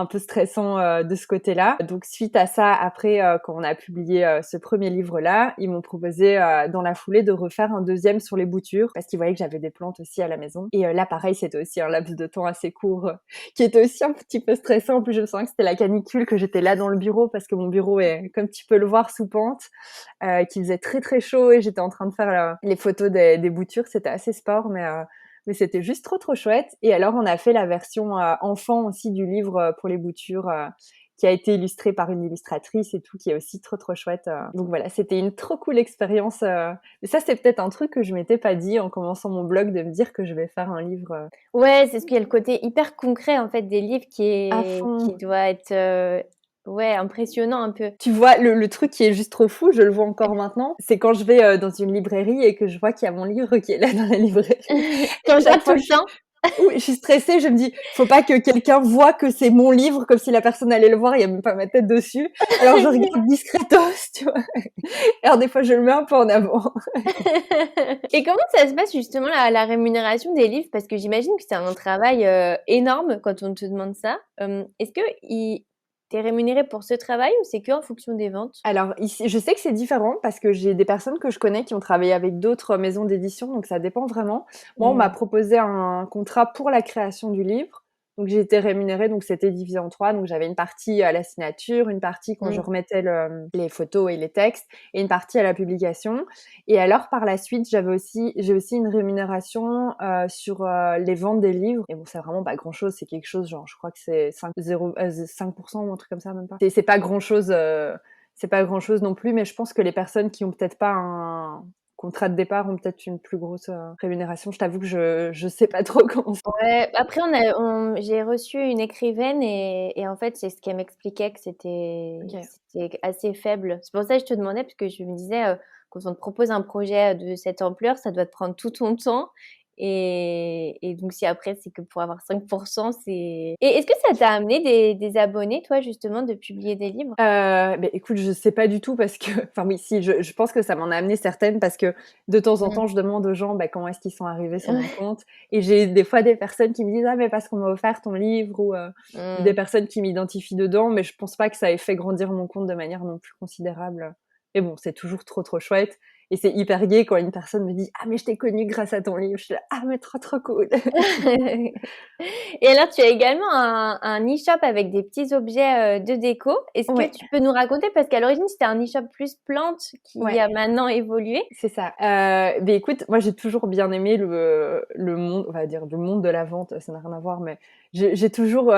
peu stressant de ce côté-là. Donc suite à ça, après quand on a publié ce premier livre-là, ils m'ont proposé dans la foulée de refaire un deuxième sur les boutures parce qu'ils voyaient que j'avais des plantes aussi à la maison. Et là pareil, c'était aussi un laps de temps assez court qui était aussi un petit peu stressant. En plus, je me sens que c'était la canicule, que j'étais là dans le bureau parce que mon bureau est, comme tu peux le voir, sous pente, qu'il faisait très chaud et j'étais en train de faire les photos des boutures. C'était assez sport, mais c'était juste trop chouette. Et alors, on a fait la version enfant aussi du livre pour les boutures, qui a été illustrée par une illustratrice et tout, qui est aussi trop chouette. Donc voilà, c'était une trop cool expérience. Et ça, c'est peut-être un truc que je m'étais pas dit en commençant mon blog, de me dire que je vais faire un livre Ouais, c'est ce qu'il y a le côté hyper concret en fait des livres à fond. qui doit être ouais, impressionnant un peu. Tu vois, le truc qui est juste trop fou, je le vois encore maintenant, c'est quand je vais dans une librairie et que je vois qu'il y a mon livre qui est là dans la librairie. Et à T'en chaque parles tout fois, le temps? oui, je suis stressée, je me dis, faut pas que quelqu'un voit que c'est mon livre, comme si la personne allait le voir, il y a même pas ma tête dessus. Alors je regarde discretos, tu vois. Et alors des fois, je le mets un peu en avant. Et comment ça se passe justement la rémunération des livres? Parce que j'imagine que c'est un travail énorme quand on te demande ça. Est-ce que t'es rémunéré pour ce travail ou c'est que en fonction des ventes? Alors ici, je sais que c'est différent parce que j'ai des personnes que je connais qui ont travaillé avec d'autres maisons d'édition, donc ça dépend vraiment. Moi, on m'a Mm. proposé un contrat pour la création du livre. Donc j'ai été rémunérée, donc c'était divisé en 3. Donc j'avais une partie à la signature, une partie quand je Mm. remettais les photos et les textes, et une partie à la publication. Et alors par la suite, j'ai aussi une rémunération sur les ventes des livres. Et bon, c'est vraiment pas grand-chose, c'est quelque chose genre, je crois que c'est 5% ou un truc comme ça, même pas. C'est pas grand-chose. C'est pas grand-chose non plus, mais je pense que les personnes qui ont peut-être pas un contrat de départ ont peut-être une plus grosse rémunération. Je t'avoue que je sais pas trop comment ça. Ouais, après j'ai reçu une écrivaine et en fait c'est ce qu'elle m'expliquait que Ok. c'était assez faible. C'est pour ça que je te demandais parce que je me disais quand on te propose un projet de cette ampleur, ça doit te prendre tout ton temps et donc si après c'est que pour avoir 5%, c'est. Et est-ce que ça t'a amené des abonnés toi justement de publier des livres? Écoute, je sais pas du tout parce que, enfin oui, si, je pense que ça m'en a amené certaines parce que de temps en Mm. temps, je demande aux gens comment est-ce qu'ils sont arrivés sur mon compte et j'ai des fois des personnes qui me disent ah mais parce qu'on m'a offert ton livre ou des Mm. personnes qui m'identifient dedans, mais je pense pas que ça ait fait grandir mon compte de manière non plus considérable. Mais bon, c'est toujours trop chouette et c'est hyper gai quand une personne me dit ah mais je t'ai connu grâce à ton livre. Je suis là ah mais trop cool. Et alors, tu as également un e-shop avec des petits objets de déco. Est-ce que Ouais. tu peux nous raconter, parce qu'à l'origine, c'était un e-shop plus plantes qui Ouais. a maintenant évolué. C'est ça. Écoute, moi j'ai toujours bien aimé le monde, on va dire le monde de la vente, ça n'a rien à voir, mais j'ai toujours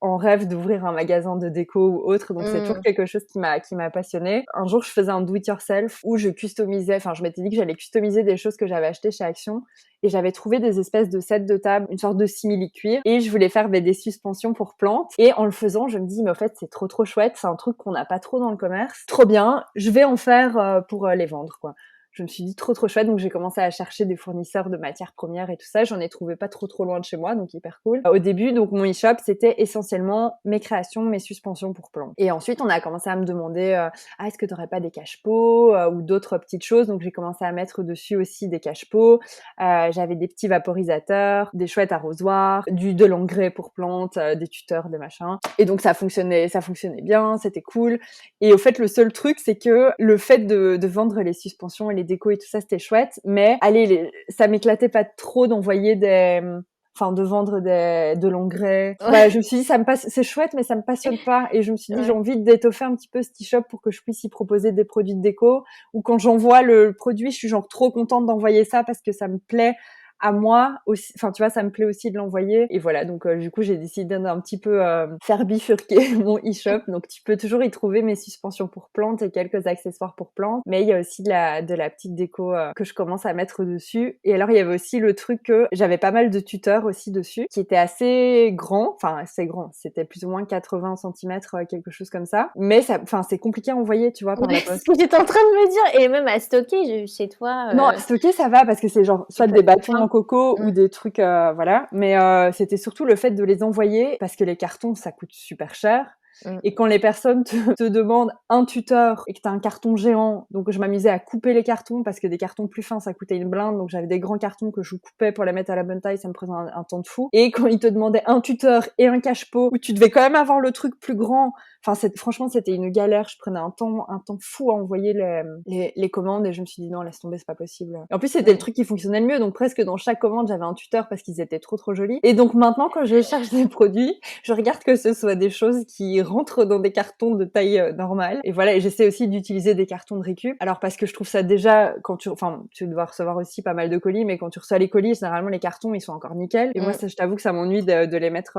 en rêve d'ouvrir un magasin de déco ou autre, donc c'est toujours Mm. quelque chose qui m'a passionnée. Un jour, je faisais un do it yourself où je customisais, enfin je m'étais dit que j'allais customiser des choses que j'avais achetées chez Action et j'avais trouvé des espèces de sets de table, une sorte de simili-cuir et je voulais faire des suspensions pour plantes et en le faisant, je me dis mais en fait, c'est trop chouette, c'est un truc qu'on n'a pas trop dans le commerce. Trop bien, je vais en faire pour les vendre quoi. Je me suis dit trop chouette, donc j'ai commencé à chercher des fournisseurs de matières premières et tout ça. J'en ai trouvé pas trop loin de chez moi, donc hyper cool. Au début, donc mon e-shop, c'était essentiellement mes créations, mes suspensions pour plantes. Et ensuite, on a commencé à me demander est-ce que t'aurais pas des cache-pots ou d'autres petites choses. Donc j'ai commencé à mettre dessus aussi des cache-pots. J'avais des petits vaporisateurs, des chouettes arrosoirs, de l'engrais pour plantes, des tuteurs, des machins. Et donc ça fonctionnait bien, c'était cool. Et au fait, le seul truc, c'est que le fait de vendre les suspensions et les décos et tout ça, c'était chouette. Mais allez, ça m'éclatait pas trop d'envoyer de vendre de l'engrais. Ouais, je me suis dit, c'est chouette, mais ça me passionne pas. Et je me suis dit, j'ai envie d'étoffer un petit peu ce e-shop pour que je puisse y proposer des produits de déco. Ou quand j'envoie le produit, je suis genre trop contente d'envoyer ça parce que ça me plaît à moi aussi, enfin tu vois, ça me plaît aussi de l'envoyer. Et voilà, donc du coup j'ai décidé d'un petit peu faire bifurquer mon e-shop. Donc tu peux toujours y trouver mes suspensions pour plantes et quelques accessoires pour plantes, mais il y a aussi de la petite déco que je commence à mettre dessus. Et alors il y avait aussi le truc que j'avais pas mal de tuteurs aussi dessus qui étaient assez grands, enfin assez grands, c'était plus ou moins 80 centimètres, quelque chose comme ça, mais c'est compliqué à envoyer, tu vois, par la poste. C'est ce que j'étais en train de me dire, et même à stocker chez toi. Non, stocker ça va parce que c'est genre soit des bâtons en coco ou des trucs voilà, mais c'était surtout le fait de les envoyer parce que les cartons ça coûte super cher. Et quand les personnes te demandent un tuteur et que t'as un carton géant, donc je m'amusais à couper les cartons parce que des cartons plus fins ça coûtait une blinde, donc j'avais des grands cartons que je coupais pour les mettre à la bonne taille, ça me prenait un temps de fou. Et quand ils te demandaient un tuteur et un cache-pot où tu devais quand même avoir le truc plus grand, franchement c'était une galère, je prenais un temps fou à envoyer les commandes et je me suis dit non, laisse tomber, c'est pas possible. Et en plus c'était le truc qui fonctionnait le mieux, donc presque dans chaque commande j'avais un tuteur parce qu'ils étaient trop jolis. Et donc maintenant quand je cherche des produits, je regarde que ce soit des choses qui rentrent dans des cartons de taille normale. Et voilà, et j'essaie aussi d'utiliser des cartons de récup. Alors parce que je trouve ça déjà, tu dois recevoir aussi pas mal de colis, mais quand tu reçois les colis, généralement les cartons ils sont encore nickel. Et moi ça, je t'avoue que ça m'ennuie de les mettre,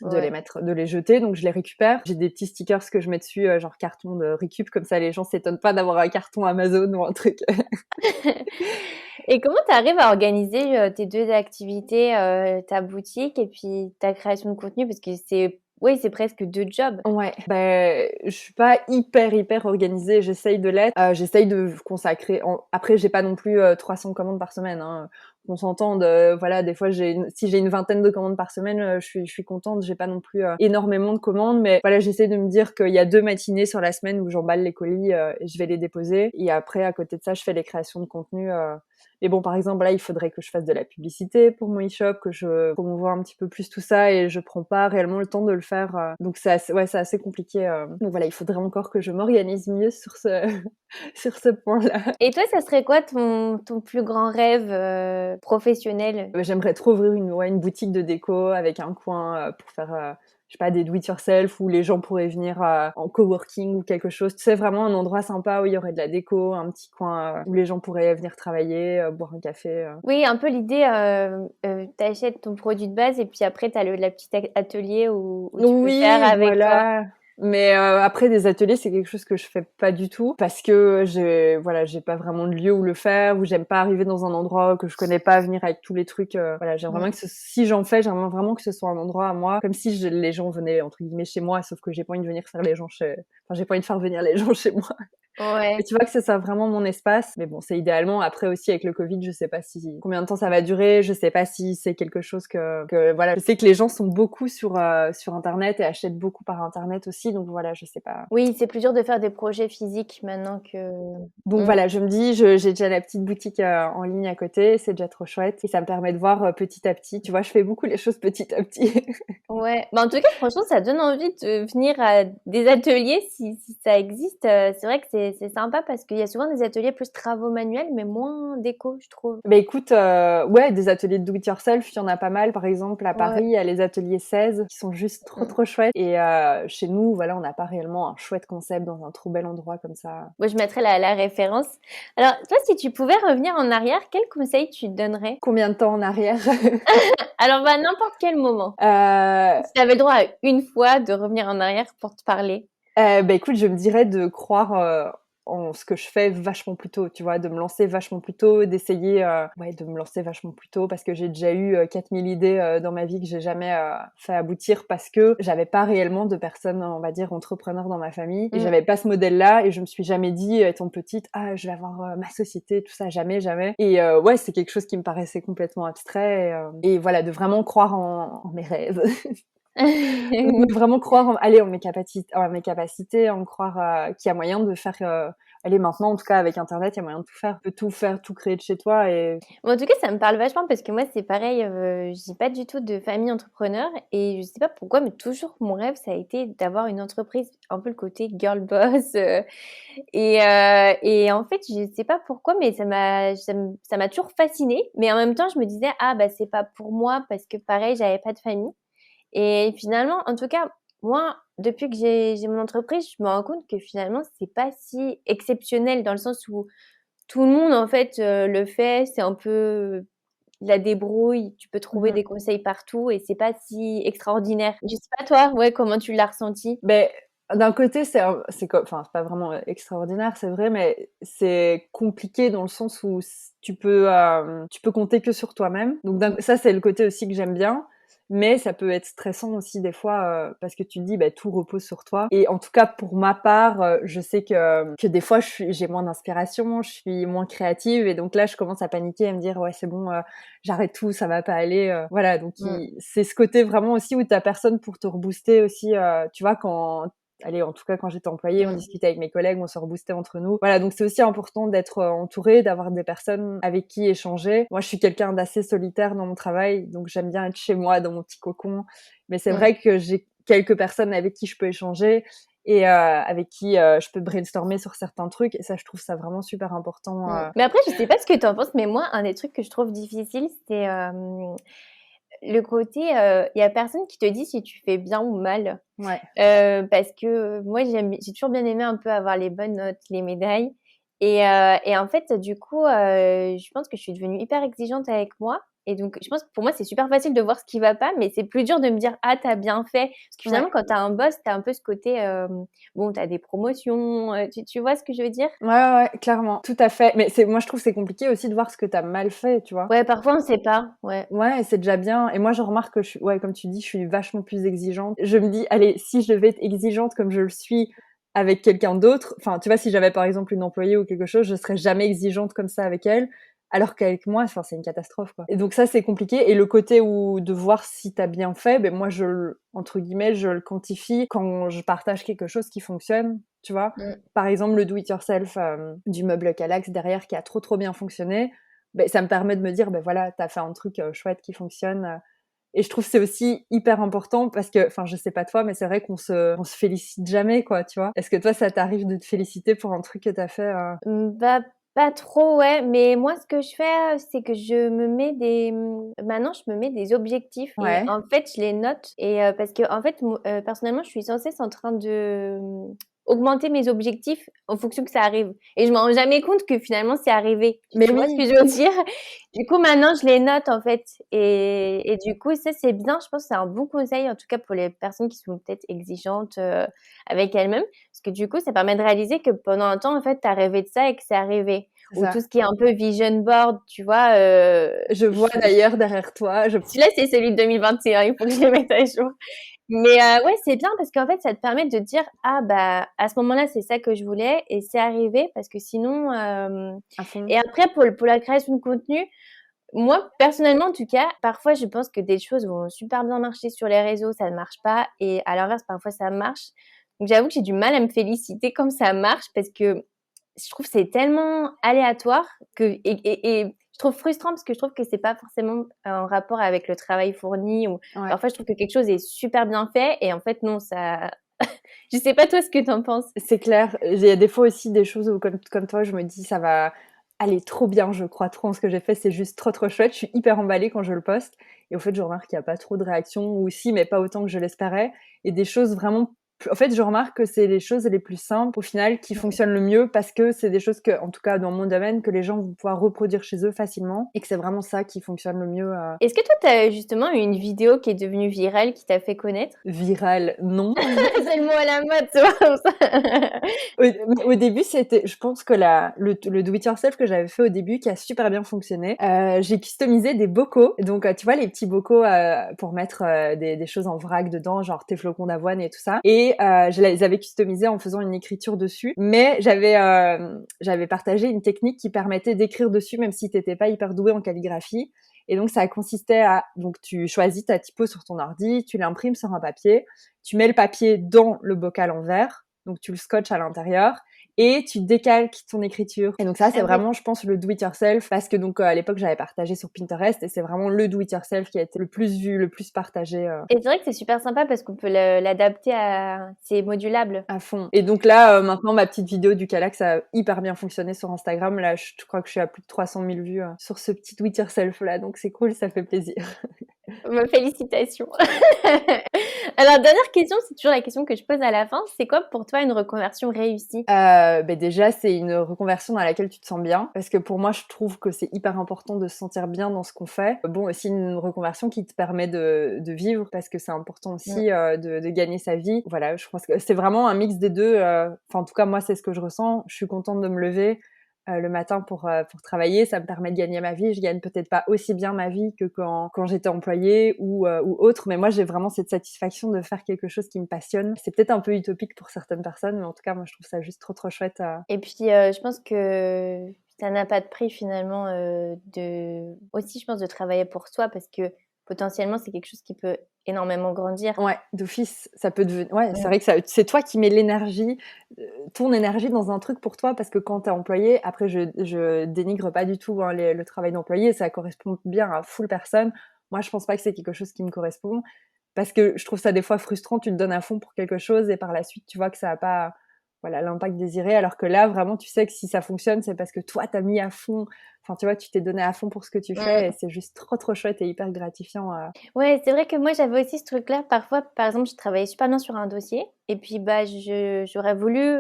de les jeter, donc je les récupère. J'ai des petits stickers que je mets dessus, genre carton de récup, comme ça les gens s'étonnent pas d'avoir un carton Amazon ou un truc. Et comment tu arrives à organiser tes deux activités, ta boutique et puis ta création de contenu, parce que c'est presque deux jobs. Ouais, je suis pas hyper organisée, j'essaye de l'être. J'essaye de consacrer... Après, j'ai pas non plus 300 commandes par semaine, hein. On s'entend voilà, des fois, si j'ai une vingtaine de commandes par semaine, je suis contente. J'ai pas non plus énormément de commandes, mais voilà, j'essaie de me dire qu'il y a 2 matinées sur la semaine où j'emballe les colis et je vais les déposer. Et après, à côté de ça, je fais les créations de contenu. Mais bon, par exemple, là, il faudrait que je fasse de la publicité pour mon e-shop, que je promouvoie un petit peu plus tout ça, et je prends pas réellement le temps de le faire. Donc c'est assez compliqué. Donc voilà, il faudrait encore que je m'organise mieux sur sur ce point-là. Et toi, ça serait quoi ton plus grand rêve professionnel? J'aimerais trop ouvrir une boutique de déco avec un coin pour faire... je sais pas, des do-it-yourself où les gens pourraient venir en coworking ou quelque chose. Tu sais, vraiment un endroit sympa où il y aurait de la déco, un petit coin où les gens pourraient venir travailler, boire un café. Oui, un peu l'idée, t'achètes ton produit de base et puis après t'as la petite atelier où tu peux faire avec toi. Mais après des ateliers, c'est quelque chose que je fais pas du tout parce que j'ai pas vraiment de lieu où le faire, où j'aime pas arriver dans un endroit que je connais pas, venir avec tous les trucs. Voilà, j'aimerais vraiment si j'en fais, j'aimerais vraiment que ce soit un endroit à moi, comme si les gens venaient entre guillemets chez moi, sauf que j'ai pas envie de venir faire les gens j'ai pas envie de faire venir les gens chez moi. Ouais. Et tu vois que c'est ça vraiment mon espace. Mais bon, c'est idéalement. Après aussi avec le Covid, je sais pas combien de temps ça va durer. Je sais pas si c'est quelque chose que voilà. Je sais que les gens sont beaucoup sur Internet et achètent beaucoup par Internet aussi. Donc voilà, je sais pas. Oui, c'est plus dur de faire des projets physiques maintenant que... Donc voilà, je me dis, j'ai déjà la petite boutique en ligne à côté. C'est déjà trop chouette. Et ça me permet de voir petit à petit. Tu vois, je fais beaucoup les choses petit à petit. Ouais. En tout cas, franchement, ça donne envie de venir à des ateliers si ça existe. C'est vrai que c'est sympa parce qu'il y a souvent des ateliers plus travaux manuels, mais moins déco, je trouve. Bah écoute, des ateliers de do-it-yourself, il y en a pas mal. Par exemple, à Paris, il y a les ateliers 16 qui sont juste trop chouettes. Et chez nous, voilà, on n'a pas réellement un chouette concept dans un trop bel endroit comme ça. Moi, je mettrais la référence. Alors, toi, si tu pouvais revenir en arrière, quel conseil tu te donnerais? Combien de temps en arrière? Alors, n'importe quel moment. Si tu avais le droit à une fois de revenir en arrière pour te parler. Écoute, je me dirais de croire en ce que je fais vachement plus tôt, tu vois, de me lancer vachement plus tôt, d'essayer de me lancer vachement plus tôt parce que j'ai déjà eu 4000 idées dans ma vie que j'ai jamais fait aboutir parce que j'avais pas réellement de personnes, on va dire, entrepreneurs dans ma famille et j'avais pas ce modèle-là et je me suis jamais dit, étant petite, ah, je vais avoir ma société, tout ça, jamais, jamais. Et ouais, c'est quelque chose qui me paraissait complètement abstrait et voilà, de vraiment croire en mes rêves. De vraiment croire en mes capacités, en croire qu'il y a moyen de faire allez, maintenant en tout cas avec internet, il y a moyen de tout faire, tout créer de chez toi et Bon, en tout cas, ça me parle vachement parce que moi, c'est pareil, j'ai pas du tout de famille entrepreneur et je sais pas pourquoi, mais toujours mon rêve, ça a été d'avoir une entreprise, un peu le côté girl boss, et en fait, je sais pas pourquoi, mais ça m'a toujours fascinée. Mais en même temps, je me disais: «Ah bah, c'est pas pour moi» parce que pareil, j'avais pas de famille. Et finalement, en tout cas, moi, depuis que j'ai mon entreprise, je me rends compte que finalement, c'est pas si exceptionnel dans le sens où tout le monde, en fait, le fait. C'est un peu la débrouille. Tu peux trouver mmh des conseils partout et c'est pas si extraordinaire. Je sais pas toi, ouais, comment tu l'as ressenti? beh, d'un côté, c'est pas vraiment extraordinaire, c'est vrai, mais c'est compliqué dans le sens où tu peux compter que sur toi-même. Donc ça, c'est le côté aussi que j'aime bien, mais ça peut être stressant aussi des fois, parce que tu te dis: «Bah, tout repose sur toi» et en tout cas, pour ma part, je sais que des fois, j'ai moins d'inspiration, je suis moins créative et donc là, je commence à paniquer, à me dire: «Ouais, c'est bon, j'arrête tout, ça va pas aller», voilà, donc Mmh. c'est ce côté vraiment aussi où tu as personne pour te rebooster aussi, tu vois, allez, en tout cas, quand j'étais employée, on Mmh. discutait avec mes collègues, on se reboostait entre nous. Voilà, donc c'est aussi important d'être entouré, d'avoir des personnes avec qui échanger. Moi, je suis quelqu'un d'assez solitaire dans mon travail, donc j'aime bien être chez moi, dans mon petit cocon. Mais c'est Mmh. vrai que j'ai quelques personnes avec qui je peux échanger et avec qui je peux brainstormer sur certains trucs. Et ça, je trouve ça vraiment super important. Mmh. Mais après, je sais pas ce que tu en penses, mais moi, un des trucs que je trouve difficile, c'est, le côté, il y a personne qui te dit si tu fais bien ou mal. Ouais. Parce que moi, j'ai toujours bien aimé un peu avoir les bonnes notes, les médailles et en fait, du coup, je pense que je suis devenue hyper exigeante avec moi et donc je pense que pour moi, c'est super facile de voir ce qui va pas, mais c'est plus dur de me dire: «Ah, tu as bien fait». Parce que Ouais. finalement, quand tu as un boss, tu as un peu ce côté, bon, tu as des promotions, tu vois ce que je veux dire? Ouais, ouais, ouais, clairement. Tout à fait. Mais moi, je trouve que c'est compliqué aussi de voir ce que tu as mal fait, tu vois. Ouais, parfois on sait pas, ouais. Ouais, c'est déjà bien et moi je remarque que ouais, comme tu dis, je suis vachement plus exigeante. Je me dis: «Allez, si je devais être exigeante comme je le suis avec quelqu'un d'autre», enfin, tu vois, si j'avais par exemple une employée ou quelque chose, je serais jamais exigeante comme ça avec elle, alors qu'avec moi, enfin, c'est une catastrophe, quoi et donc ça, c'est compliqué et le côté où de voir si tu as bien fait, ben moi je le entre guillemets, «je le quantifie» quand je partage quelque chose qui fonctionne, tu vois? Mmh. Par exemple, le do it yourself, du meuble Kallax derrière qui a trop bien fonctionné, beh, ça me permet de me dire: «Beh, voilà, tu as fait un truc, chouette qui fonctionne», et je trouve que c'est aussi hyper important parce que enfin, je sais pas toi, mais c'est vrai qu'on se félicite jamais, quoi, tu vois? Est-ce que toi, ça t'arrive de te féliciter pour un truc que tu as fait, Bah, pas trop, ouais, mais moi, ce que je fais, c'est que maintenant, je me mets des objectifs et Ouais. en fait, je les note et parce qu'en fait, personnellement, je suis sans cesse en train de, augmenter mes objectifs en fonction que ça arrive et je me rends jamais compte que finalement c'est arrivé. Mais Tu vois ce oui, que je veux dire? Du coup, maintenant, je les note, en fait et du coup, ça, c'est bien. Je pense que c'est un bon conseil, en tout cas pour les personnes qui sont peut-être exigeantes, avec elles-mêmes. Parce que du coup, ça permet de réaliser que pendant un temps, en fait, tu as rêvé de ça et que c'est arrivé. c'est Ou ça. tout ce qui est un peu vision board, tu vois, Je vois d'ailleurs derrière toi, je celui-là, c'est celui de 2021, il faut que je le mette à jour. Mais ouais, c'est bien parce qu'en fait, ça te permet de te dire: «Ah bah, à ce moment-là, c'est ça que je voulais et c'est arrivé» parce que sinon, à fond. et après pour la création de contenu, moi, personnellement, en tout cas, parfois, je pense que des choses vont super bien marcher sur les réseaux, ça ne marche pas et à l'inverse, parfois, ça marche. Donc j'avoue que j'ai du mal à me féliciter quand ça marche parce que je trouve que c'est tellement aléatoire et je trouve frustrant parce que je trouve que c'est pas forcément en rapport avec le travail fourni ou Ouais. parfois je trouve que quelque chose est super bien fait et en fait non, ça je sais pas toi ce que tu en penses? C'est clair. Il y a des fois aussi des choses où comme toi, je me dis: «Ça va aller trop bien, je crois trop en ce que j'ai fait, c'est juste trop chouette». Je suis hyper emballée quand je le poste et au fait, je remarque qu'il y a pas trop de réactions ou si, mais pas autant que je l'espérais et des choses vraiment En fait, je remarque que c'est les choses les plus simples, au final, qui fonctionnent le mieux parce que c'est des choses que, en tout cas dans mon domaine, que les gens vont pouvoir reproduire chez eux facilement et que c'est vraiment ça qui fonctionne le mieux. Est-ce que toi, tu as justement une vidéo qui est devenue virale, qui t'a fait connaître? Viral, non. C'est le mot à la mode, tu vois, comme ça. Au début, je pense que le do-it-yourself que j'avais fait au début, qui a super bien fonctionné, j'ai customisé des bocaux. Donc, tu vois, les petits bocaux pour mettre des choses en vrac dedans, genre tes flocons d'avoine et tout ça. Et je les avais customisés en faisant une écriture dessus. Mais j'avais partagé une technique qui permettait d'écrire dessus, même si t'étais pas hyper doué en calligraphie. Et donc, ça consistait donc tu choisis ta typo sur ton ordi, tu l'imprimes sur un papier, tu mets le papier dans le bocal en verre, donc tu le scotches à l'intérieur et tu décalques ton écriture. Et donc ça, c'est vraiment, je pense, le do-it-yourself parce que donc à l'époque, j'avais partagé sur Pinterest et c'est vraiment le do-it-yourself qui a été le plus vu, le plus partagé. Et c'est vrai que c'est super sympa parce qu'on peut l'adapter c'est modulable. À fond. Et donc là, maintenant, ma petite vidéo du Calax a hyper bien fonctionné sur Instagram. Là, je crois que je suis à plus de 300 000 vues sur ce petit do-it-yourself là, donc c'est cool, ça fait plaisir. Félicitations. Alors, dernière question, c'est toujours la question que je pose à la fin. C'est quoi pour toi une reconversion réussie? Déjà, c'est une reconversion dans laquelle tu te sens bien. Parce que pour moi, je trouve que c'est hyper important de se sentir bien dans ce qu'on fait. Bon, aussi une reconversion qui te permet de vivre, parce que c'est important aussi de gagner sa vie. Voilà, je pense que c'est vraiment un mix des deux. Enfin, en tout cas, moi, c'est ce que je ressens. Je suis contente de me lever le matin pour travailler, ça me permet de gagner ma vie. Je gagne peut-être pas aussi bien ma vie que quand j'étais employée ou autre, mais moi j'ai vraiment cette satisfaction de faire quelque chose qui me passionne. C'est peut-être un peu utopique pour certaines personnes, mais en tout cas moi je trouve ça juste trop chouette. Et puis je pense que ça n'a pas de prix finalement aussi je pense de travailler pour soi parce que potentiellement c'est quelque chose qui peut énormément grandir. Ouais, d'office, ça peut devenir. Ouais, c'est vrai que c'est toi qui mets l'énergie, ton énergie dans un truc pour toi, parce que quand t'es employé, après je dénigre pas du tout le travail d'employé, ça correspond bien à full personnes. Moi, je pense pas que c'est quelque chose qui me correspond, parce que je trouve ça des fois frustrant. Tu te donnes à fond pour quelque chose et par la suite, tu vois que ça a pas, voilà, l'impact désiré, alors que là, vraiment, tu sais que si ça fonctionne, c'est parce que toi, t'as mis à fond. Enfin, tu vois, tu t'es donné à fond pour ce que tu fais et c'est juste trop chouette et hyper gratifiant. Ouais, c'est vrai que moi, j'avais aussi ce truc-là. Parfois, par exemple, je travaillais super bien sur un dossier et puis, j'aurais voulu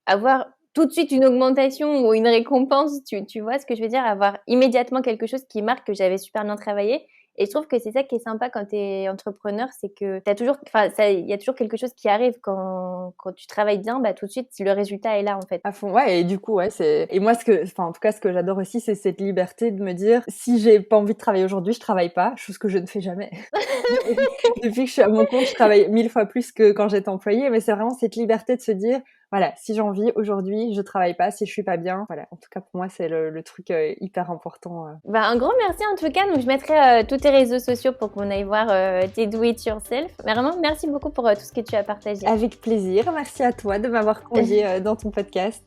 avoir tout de suite une augmentation ou une récompense, tu vois ce que je veux dire? Avoir immédiatement quelque chose qui marque que j'avais super bien travaillé. Et je trouve que c'est ça qui est sympa quand tu es entrepreneur, c'est que t'as toujours, il y a toujours quelque chose qui arrive quand tu travailles bien, tout de suite, le résultat est là, en fait. À fond, ouais, et du coup, ouais, et moi, en tout cas, ce que j'adore aussi, c'est cette liberté de me dire, si j'ai pas envie de travailler aujourd'hui, je travaille pas, chose que je ne fais jamais. Depuis que je suis à mon compte, je travaille 1000 fois plus que quand j'étais employée, mais c'est vraiment cette liberté de se dire, voilà, si j'ai envie, aujourd'hui, je travaille pas, si je suis pas bien. Voilà, en tout cas, pour moi, c'est le truc hyper important. Un grand merci en tout cas. Donc, je mettrai tous tes réseaux sociaux pour qu'on aille voir tes do-it-yourself. Mais vraiment, merci beaucoup pour tout ce que tu as partagé. Avec plaisir. Merci à toi de m'avoir conviée dans ton podcast.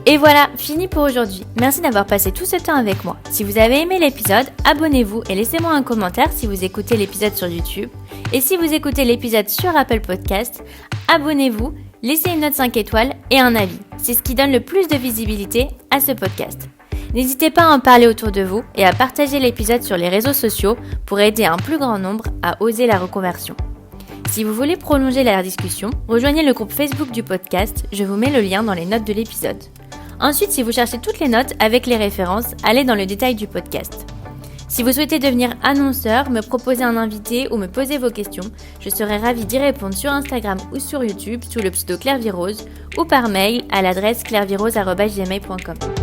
Et voilà, fini pour aujourd'hui. Merci d'avoir passé tout ce temps avec moi. Si vous avez aimé l'épisode, abonnez-vous et laissez-moi un commentaire si vous écoutez l'épisode sur YouTube. Et si vous écoutez l'épisode sur Apple Podcast, abonnez-vous, laissez une note 5 étoiles et un avis. C'est ce qui donne le plus de visibilité à ce podcast. N'hésitez pas à en parler autour de vous et à partager l'épisode sur les réseaux sociaux pour aider un plus grand nombre à oser la reconversion. Si vous voulez prolonger la discussion, rejoignez le groupe Facebook du podcast, je vous mets le lien dans les notes de l'épisode. Ensuite, si vous cherchez toutes les notes avec les références, allez dans le détail du podcast. Si vous souhaitez devenir annonceur, me proposer un invité ou me poser vos questions, je serai ravie d'y répondre sur Instagram ou sur YouTube sous le pseudo Claire Virose ou par mail à l'adresse clairevirose@gmail.com.